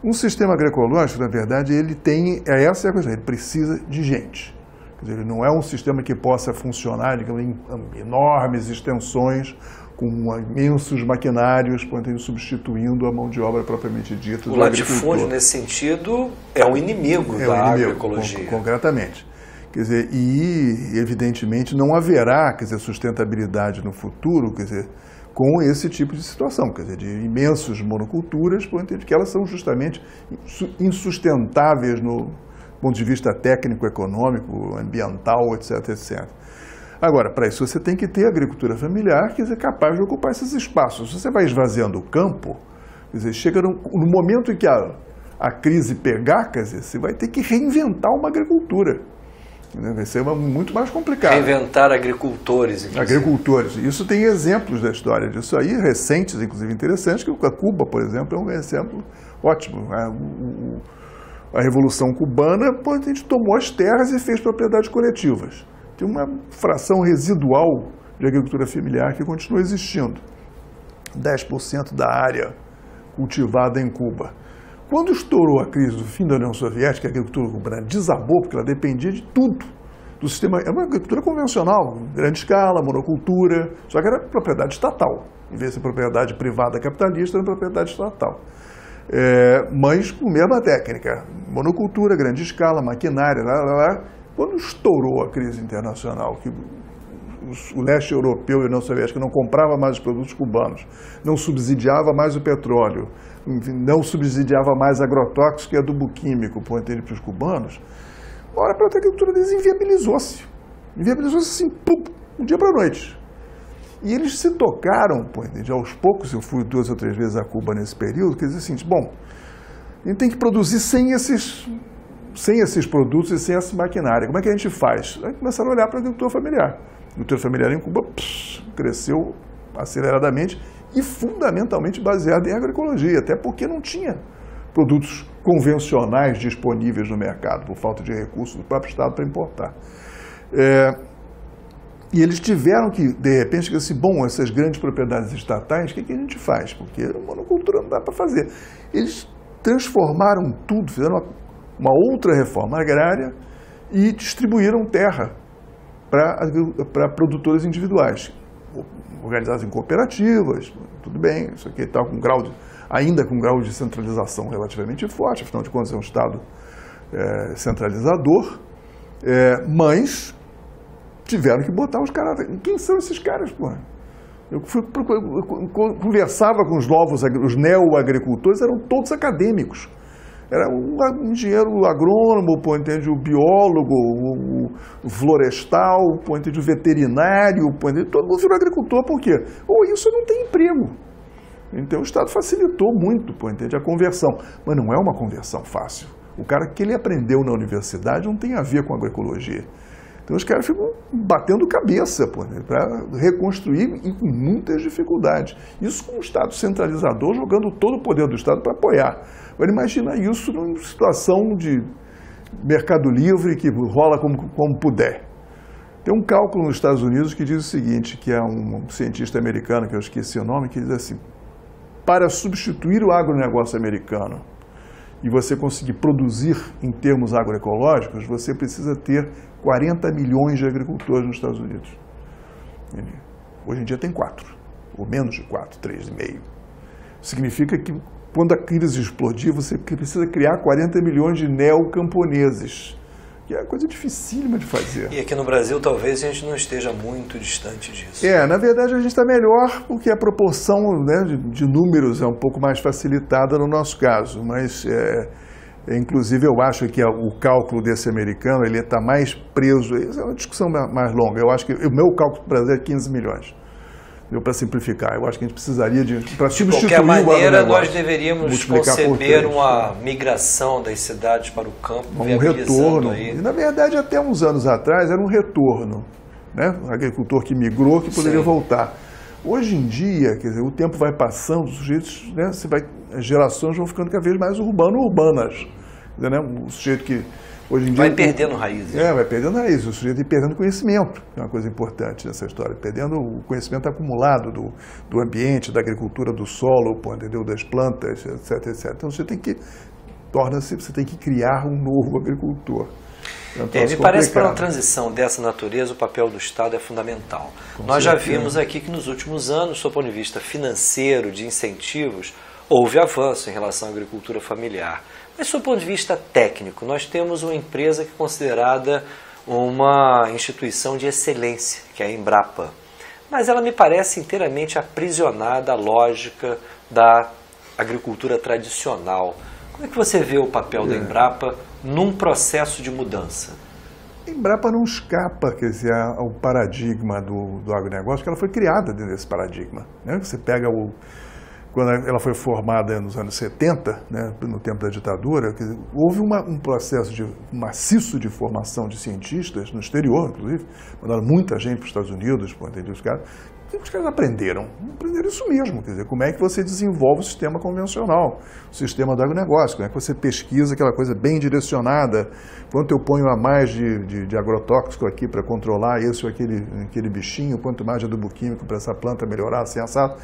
Um sistema agroecológico, na verdade, ele tem, essa é a coisa, ele precisa de gente. Quer dizer, ele não é um sistema que possa funcionar, digamos, em enormes extensões, com imensos maquinários, substituindo a mão de obra propriamente dita. O latifúndio, nesse sentido, é um inimigo da agroecologia. Concretamente. Quer dizer, e, evidentemente, não haverá, quer dizer, sustentabilidade no futuro, quer dizer, com esse tipo de situação, quer dizer, de imensas monoculturas, que elas são justamente insustentáveis no ponto de vista técnico, econômico, ambiental, etc, etc. Agora, para isso você tem que ter agricultura familiar, quer dizer, capaz de ocupar esses espaços. Se você vai esvaziando o campo, quer dizer, chega no momento em que a crise pegar, quer dizer, você vai ter que reinventar uma agricultura. Vai ser muito mais complicado. Reinventar agricultores, inclusive. Agricultores. Isso tem exemplos da história disso aí, recentes, inclusive interessantes, que a Cuba, por exemplo, é um exemplo ótimo. A Revolução Cubana, a gente tomou as terras e fez propriedades coletivas. Tem uma fração residual de agricultura familiar que continua existindo. 10% da área cultivada em Cuba. Quando estourou a crise do fim da União Soviética, a agricultura cubana desabou, porque ela dependia de tudo. Do sistema, era uma agricultura convencional, grande escala, monocultura, só que era propriedade estatal. Em vez de ser propriedade privada capitalista, era propriedade estatal. Mas com a mesma técnica, monocultura, grande escala, maquinária, Quando estourou a crise internacional, que o leste europeu e a União Soviética não comprava mais os produtos cubanos, não subsidiava mais o petróleo, não subsidiava mais agrotóxicos e adubo químico para os cubanos, ora, a agricultura deles inviabilizou-se. Inviabilizou-se assim, pum, um dia para a noite. E eles se tocaram, aos poucos, eu fui 2 ou 3 vezes a Cuba nesse período, que eles diziam assim, bom, a gente tem que produzir sem esses produtos e sem essa maquinária. Como é que a gente faz? Aí começaram a olhar para a agricultura familiar. A agricultura familiar em Cuba cresceu aceleradamente e fundamentalmente baseada em agroecologia, até porque não tinha produtos convencionais disponíveis no mercado, por falta de recursos do próprio Estado para importar. E eles tiveram que, de repente, dizer assim, bom, essas grandes propriedades estatais, o que a gente faz? Porque a monocultura não dá para fazer. Eles transformaram tudo, fizeram uma outra reforma agrária e distribuíram terra para produtores individuais, organizados em cooperativas, tudo bem, isso aqui está ainda com grau de centralização relativamente forte, afinal de contas é um Estado centralizador, mas tiveram que botar os caras. Quem são esses caras, porra? Eu conversava com os neo-agricultores, eram todos acadêmicos. Era um engenheiro agrônomo, o biólogo, o florestal, o veterinário, todo mundo virou agricultor, por quê? Ou isso não tem emprego. Então o Estado facilitou muito, a conversão. Mas não é uma conversão fácil. O cara que ele aprendeu na universidade não tem a ver com agroecologia. Então os caras ficam batendo cabeça para reconstruir e com muitas dificuldades. Isso com o Estado centralizador jogando todo o poder do Estado para apoiar. Agora imagina isso numa situação de mercado livre que rola como puder. Tem um cálculo nos Estados Unidos que diz o seguinte, que é um cientista americano, que eu esqueci o nome, que diz assim, para substituir o agronegócio americano e você conseguir produzir em termos agroecológicos, você precisa ter 40 milhões de agricultores nos Estados Unidos. Hoje em dia tem 4, ou menos de 4, 3,5. Significa que quando a crise explodir, você precisa criar 40 milhões de neocamponeses, que é coisa dificílima de fazer. E aqui no Brasil talvez a gente não esteja muito distante disso. Na verdade a gente está melhor porque a proporção, né, de números é um pouco mais facilitada no nosso caso, mas inclusive eu acho que o cálculo desse americano ele está mais preso, é uma discussão mais longa, eu acho que o meu cálculo do Brasil é 15 milhões. Para simplificar, eu acho que a gente precisaria para de qualquer maneira, nós deveríamos conceber uma migração das cidades para o campo, um retorno. E, na verdade, até uns anos atrás era um retorno, né? O agricultor que migrou que poderia voltar. Hoje em dia, quer dizer, o tempo vai passando, os sujeitos, né, as gerações vão ficando cada vez mais urbanas, né? O sujeito que hoje em dia vai perdendo raízes. Vai perdendo raízes. O sujeito vai perdendo conhecimento, que é uma coisa importante nessa história. Perdendo o conhecimento acumulado do ambiente, da agricultura, do solo, entendeu? Das plantas, etc, etc. Então você tem que criar um novo agricultor. Me parece que para uma transição dessa natureza o papel do Estado é fundamental. Nós já vimos aqui que nos últimos anos, do ponto de vista financeiro, de incentivos, houve avanço em relação à agricultura familiar. Mas, do ponto de vista técnico, nós temos uma empresa que é considerada uma instituição de excelência, que é a Embrapa. Mas ela me parece inteiramente aprisionada à lógica da agricultura tradicional. Como é que você vê o papel da Embrapa num processo de mudança? A Embrapa não escapa, quer dizer, ao paradigma do agronegócio, porque ela foi criada dentro desse paradigma, né? Você pega quando ela foi formada nos anos 70, né, no tempo da ditadura, quer dizer, houve um processo maciço de formação de cientistas, no exterior, inclusive, mandaram muita gente para os Estados Unidos, para entender os caras. O que os caras aprenderam isso mesmo, quer dizer, como é que você desenvolve o sistema convencional, o sistema do agronegócio, como é que você pesquisa aquela coisa bem direcionada, quanto eu ponho a mais de agrotóxico aqui para controlar esse ou aquele bichinho, quanto mais de adubo químico para essa planta melhorar, assim, assado.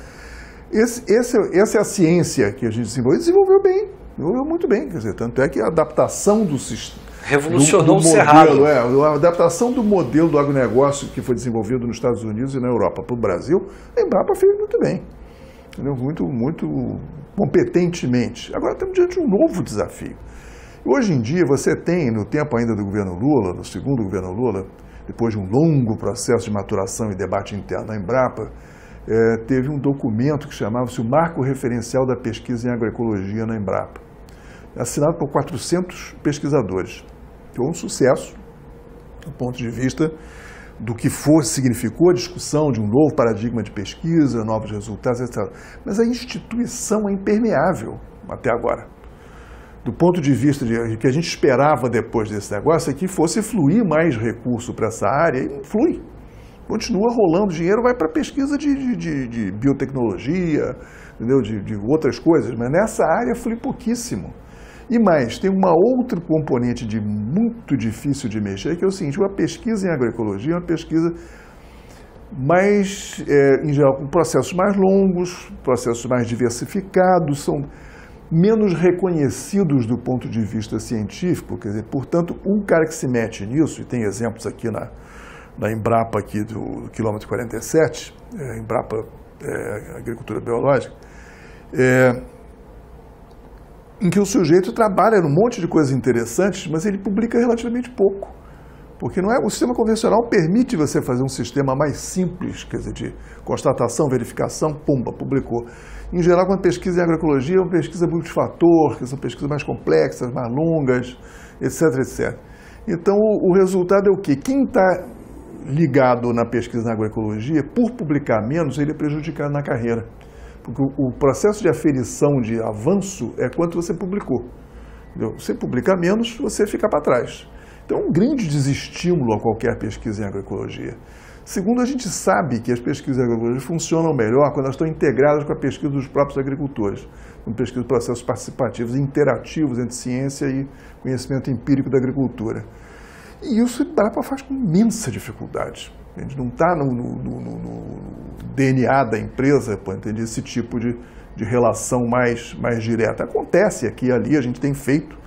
Essa é a ciência que a gente desenvolveu bem, desenvolveu muito bem, quer dizer, tanto é que a adaptação do sistema revolucionou o cerrado. A adaptação do modelo do agronegócio que foi desenvolvido nos Estados Unidos e na Europa para o Brasil, a Embrapa fez muito bem, entendeu? Muito competentemente. Agora estamos diante de um novo desafio. Hoje em dia você tem, no tempo ainda do governo Lula, no segundo governo Lula, depois de um longo processo de maturação e debate interno na Embrapa, teve um documento que chamava-se o Marco Referencial da Pesquisa em Agroecologia na Embrapa, assinado por 400 pesquisadores. Foi um sucesso, do ponto de vista do que significou a discussão de um novo paradigma de pesquisa, novos resultados, etc. Mas a instituição é impermeável até agora. Do ponto de vista de que a gente esperava depois desse negócio é que fosse fluir mais recurso para essa área, e não flui. Continua rolando, dinheiro vai para pesquisa de biotecnologia, entendeu? De outras coisas, mas nessa área flui pouquíssimo. E mais, tem uma outra componente muito difícil de mexer, que é o seguinte: uma pesquisa em agroecologia é uma pesquisa mais, em geral, com processos mais longos, processos mais diversificados, são menos reconhecidos do ponto de vista científico, quer dizer, portanto, um cara que se mete nisso, e tem exemplos aqui na Embrapa aqui do quilômetro 47, Embrapa Agricultura Biológica, em que o sujeito trabalha num monte de coisas interessantes, mas ele publica relativamente pouco. Porque o sistema convencional permite você fazer um sistema mais simples, quer dizer, de constatação, verificação, pumba, publicou. Em geral, quando pesquisa em agroecologia, é uma pesquisa multifator, que são pesquisas mais complexas, mais longas, etc, etc. Então, o resultado é o quê? Quem está ligado na pesquisa na agroecologia, por publicar menos, ele é prejudicado na carreira. Porque o processo de aferição de avanço é quanto você publicou. Entendeu? Você publica menos, você fica para trás. Então, é um grande desestímulo a qualquer pesquisa em agroecologia. Segundo, a gente sabe que as pesquisas em agroecologia funcionam melhor quando elas estão integradas com a pesquisa dos próprios agricultores, com pesquisa de processos participativos e interativos entre ciência e conhecimento empírico da agricultura. E isso a Embrapa faz com imensa dificuldade. A gente não está no DNA da empresa para entender esse tipo de relação mais direta. Acontece aqui e ali, a gente tem feito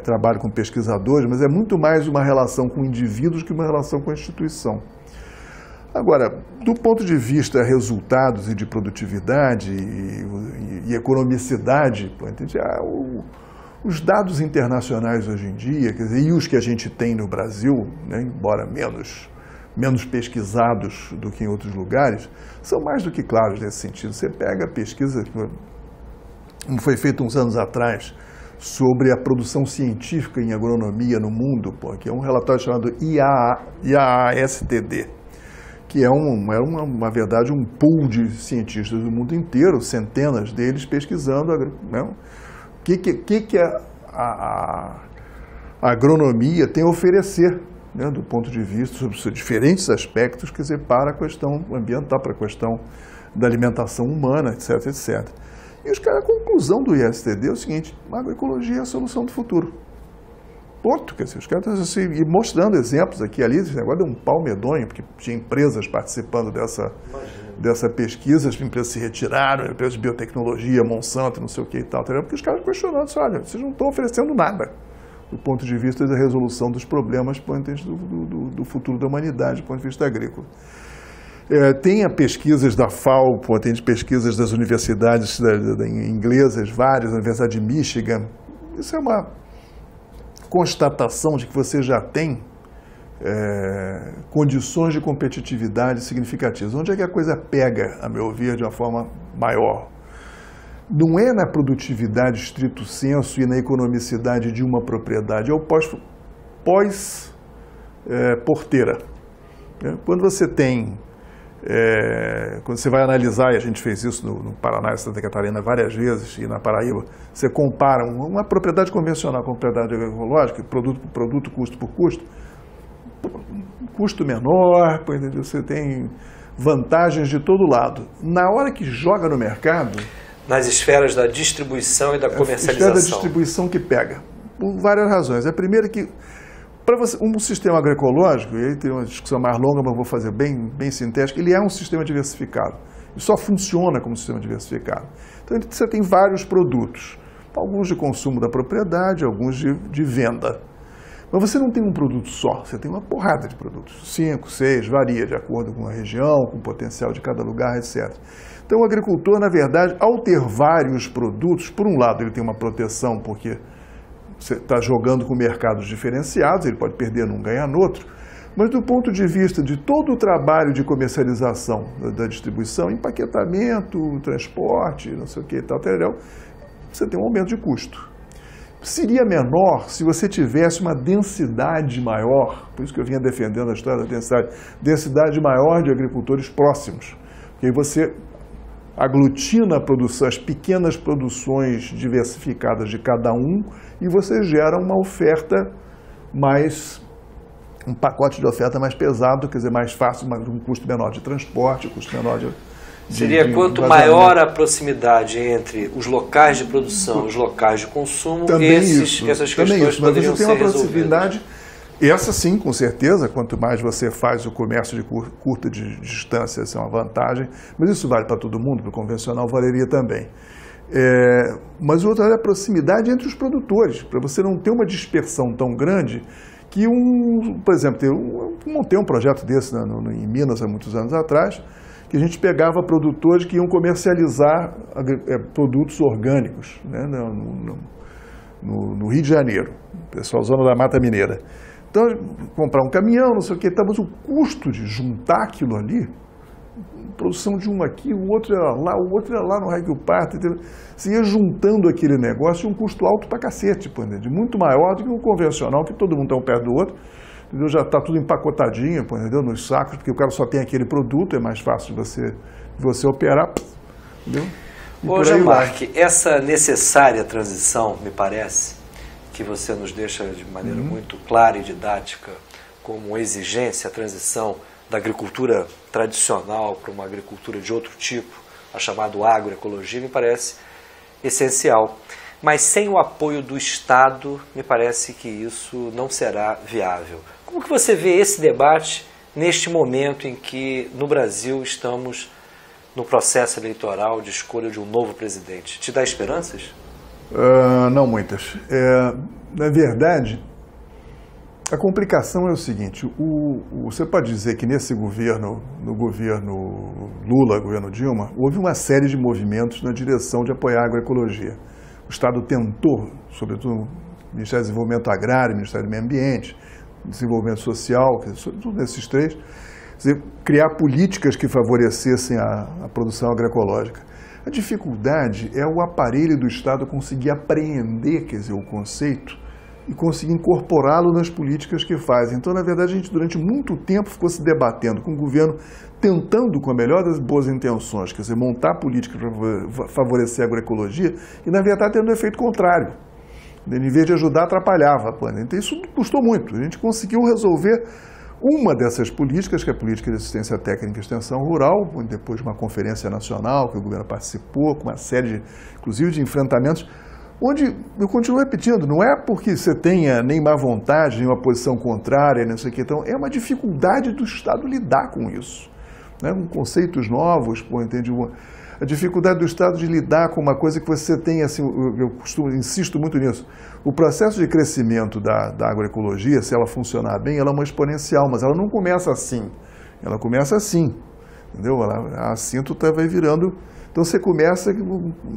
trabalho com pesquisadores, mas é muito mais uma relação com indivíduos que uma relação com a instituição. Agora, do ponto de vista resultados e de produtividade e economicidade, Os dados internacionais hoje em dia, quer dizer, e os que a gente tem no Brasil, né, embora menos pesquisados do que em outros lugares, são mais do que claros nesse sentido. Você pega a pesquisa, como foi feita uns anos atrás, sobre a produção científica em agronomia no mundo, que é um relatório chamado IAASTD, que é na verdade, um pool de cientistas do mundo inteiro, centenas deles pesquisando, né, o que a agronomia tem a oferecer, né, do ponto de vista sobre os diferentes aspectos, quer dizer, para a questão ambiental, para a questão da alimentação humana, etc, etc. E a conclusão do IASTD é o seguinte: a agroecologia é a solução do futuro. Ponto. Quer dizer, os caras estão assim, e mostrando exemplos aqui e ali. Esse negócio deu um pau medonho, porque tinha empresas participando dessa pesquisa, as empresas se retiraram, empresas de biotecnologia, Monsanto, não sei o que e tal, porque os caras questionando, olha, vocês não estão oferecendo nada do ponto de vista da resolução dos problemas do futuro da humanidade, do ponto de vista agrícola. Tem pesquisas da FAO, tem pesquisas das universidades inglesas, várias, a Universidade de Michigan. Isso é uma constatação de que você já tem condições de competitividade significativas. Onde é que a coisa pega, a meu ver, de uma forma maior? Não é na produtividade estrito sensu e na economicidade de uma propriedade, é o pós-porteira. Quando você tem, quando você vai analisar, e a gente fez isso no Paraná e Santa Catarina várias vezes, e na Paraíba, você compara uma propriedade convencional com uma propriedade agroecológica, produto por produto, custo por custo, custo menor, você tem vantagens de todo lado. Na hora que joga no mercado... Nas esferas da distribuição e da comercialização. A esfera da distribuição que pega, por várias razões. A primeira é que, para você, um sistema agroecológico, e aí tem uma discussão mais longa, mas vou fazer bem sintética, ele é um sistema diversificado. Ele só funciona como sistema diversificado. Então, você tem vários produtos, alguns de consumo da propriedade, alguns de venda. Mas você não tem um produto só, você tem uma porrada de produtos. 5, 6, varia de acordo com a região, com o potencial de cada lugar, etc. Então, o agricultor, na verdade, ao ter vários produtos, por um lado, ele tem uma proteção, porque você está jogando com mercados diferenciados, ele pode perder num, ganhar no outro, mas do ponto de vista de todo o trabalho de comercialização da distribuição, empaquetamento, transporte, não sei o que e tal, você tem um aumento de custo. Seria menor se você tivesse uma densidade maior, por isso que eu vinha defendendo a história da densidade maior de agricultores próximos, porque aí você aglutina a produção, as pequenas produções diversificadas de cada um, e você gera uma oferta um pacote de oferta mais pesado, quer dizer, mais fácil, mas um custo menor de transporte, custo menor de Seria quanto maior a proximidade entre os locais de produção e os locais de consumo, essas questões poderiam ser resolvidas. Essa sim, com certeza, quanto mais você faz o comércio de curta distância, essa é uma vantagem, mas isso vale para todo mundo, para o convencional valeria também. Mas o outro é a proximidade entre os produtores, para você não ter uma dispersão tão grande que, por exemplo, eu montei um projeto desse em Minas há muitos anos atrás, que a gente pegava produtores que iam comercializar produtos orgânicos, né, no Rio de Janeiro, pessoal zona da Mata Mineira. Então, comprar um caminhão, não sei o que, mas o custo de juntar aquilo ali, produção de um aqui, o outro era lá no Raio Parto, você ia juntando aquele negócio, um custo alto pra cacete, de muito maior do que o convencional, que todo mundo está um perto do outro, entendeu? Já está tudo empacotadinho, entendeu? Nos sacos, porque o cara só tem aquele produto, é mais fácil de você operar, entendeu? Ô, Jean-Marc, essa necessária transição, me parece, que você nos deixa de maneira muito clara e didática como exigência, a transição da agricultura tradicional para uma agricultura de outro tipo, a chamada agroecologia, me parece essencial. Mas sem o apoio do Estado, me parece que isso não será viável. Como que você vê esse debate neste momento em que, no Brasil, estamos no processo eleitoral de escolha de um novo presidente? Te dá esperanças? Não muitas. Na verdade, a complicação é o seguinte, você pode dizer que nesse governo, no governo Lula, governo Dilma, houve uma série de movimentos na direção de apoiar a agroecologia. O Estado tentou, sobretudo o Ministério do Desenvolvimento Agrário, o Ministério do Meio Ambiente, Desenvolvimento Social, sobretudo esses três, criar políticas que favorecessem a produção agroecológica. A dificuldade é o aparelho do Estado conseguir apreender, quer dizer, o conceito e conseguir incorporá-lo nas políticas que faz. Então, na verdade, a gente durante muito tempo ficou se debatendo com o governo, tentando, com a melhor das boas intenções, quer dizer, montar políticas para favorecer a agroecologia e, na verdade, tendo um efeito contrário. Em vez de ajudar, atrapalhava a planeta. Então, isso custou muito. A gente conseguiu resolver uma dessas políticas, que é a política de assistência técnica e extensão rural, depois de uma conferência nacional que o governo participou, com uma série, inclusive, de enfrentamentos, onde, eu continuo repetindo, não é porque você tenha nem má vontade, nem uma posição contrária, não sei o que, então, é uma dificuldade do Estado lidar com isso, né? Com conceitos novos, a dificuldade do Estado de lidar com uma coisa que você tem, assim, insisto muito nisso, o processo de crescimento da agroecologia, se ela funcionar bem, ela é uma exponencial, mas ela não começa assim, ela começa assim, entendeu? Assim tu vai virando, então você começa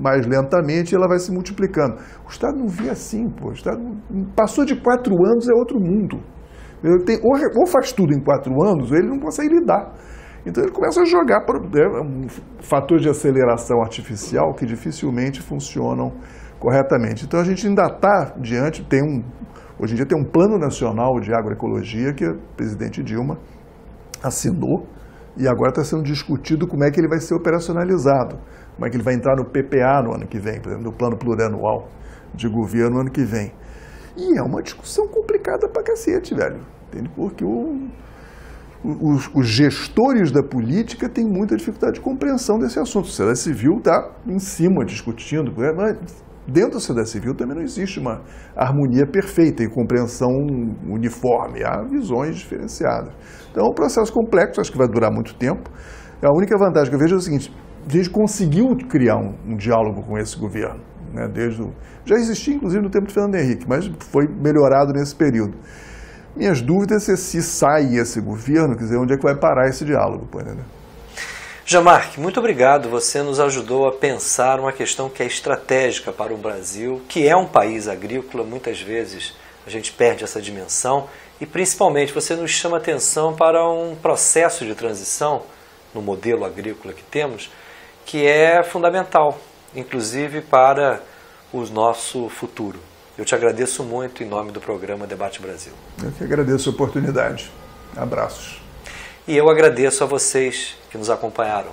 mais lentamente e ela vai se multiplicando. O Estado não vê assim, pô. O Estado passou de 4 anos, é outro mundo. Ou faz tudo em 4 anos, ou ele não consegue lidar. Então ele começa a jogar fatores de aceleração artificial que dificilmente funcionam corretamente. Então a gente ainda está diante, hoje em dia tem um plano nacional de agroecologia que o presidente Dilma assinou e agora está sendo discutido como é que ele vai ser operacionalizado, como é que ele vai entrar no PPA no ano que vem, por exemplo, no plano plurianual de governo no ano que vem. E é uma discussão complicada pra cacete, velho, entende? Porque os gestores da política têm muita dificuldade de compreensão desse assunto. A sociedade civil está em cima discutindo, mas dentro da sociedade civil também não existe uma harmonia perfeita e compreensão uniforme, há visões diferenciadas. Então é um processo complexo, acho que vai durar muito tempo. A única vantagem que eu vejo é o seguinte: a gente conseguiu criar um diálogo com esse governo, né, já existia inclusive no tempo de Fernando Henrique, mas foi melhorado nesse período. Minhas dúvidas é se sai esse governo, quer dizer, onde é que vai parar esse diálogo, pô, né? Jean-Marc, muito obrigado. Você nos ajudou a pensar uma questão que é estratégica para o Brasil, que é um país agrícola. Muitas vezes a gente perde essa dimensão e, principalmente, você nos chama atenção para um processo de transição no modelo agrícola que temos, que é fundamental, inclusive para o nosso futuro. Eu te agradeço muito em nome do programa Debate Brasil. Eu que agradeço a oportunidade. Abraços. E eu agradeço a vocês que nos acompanharam.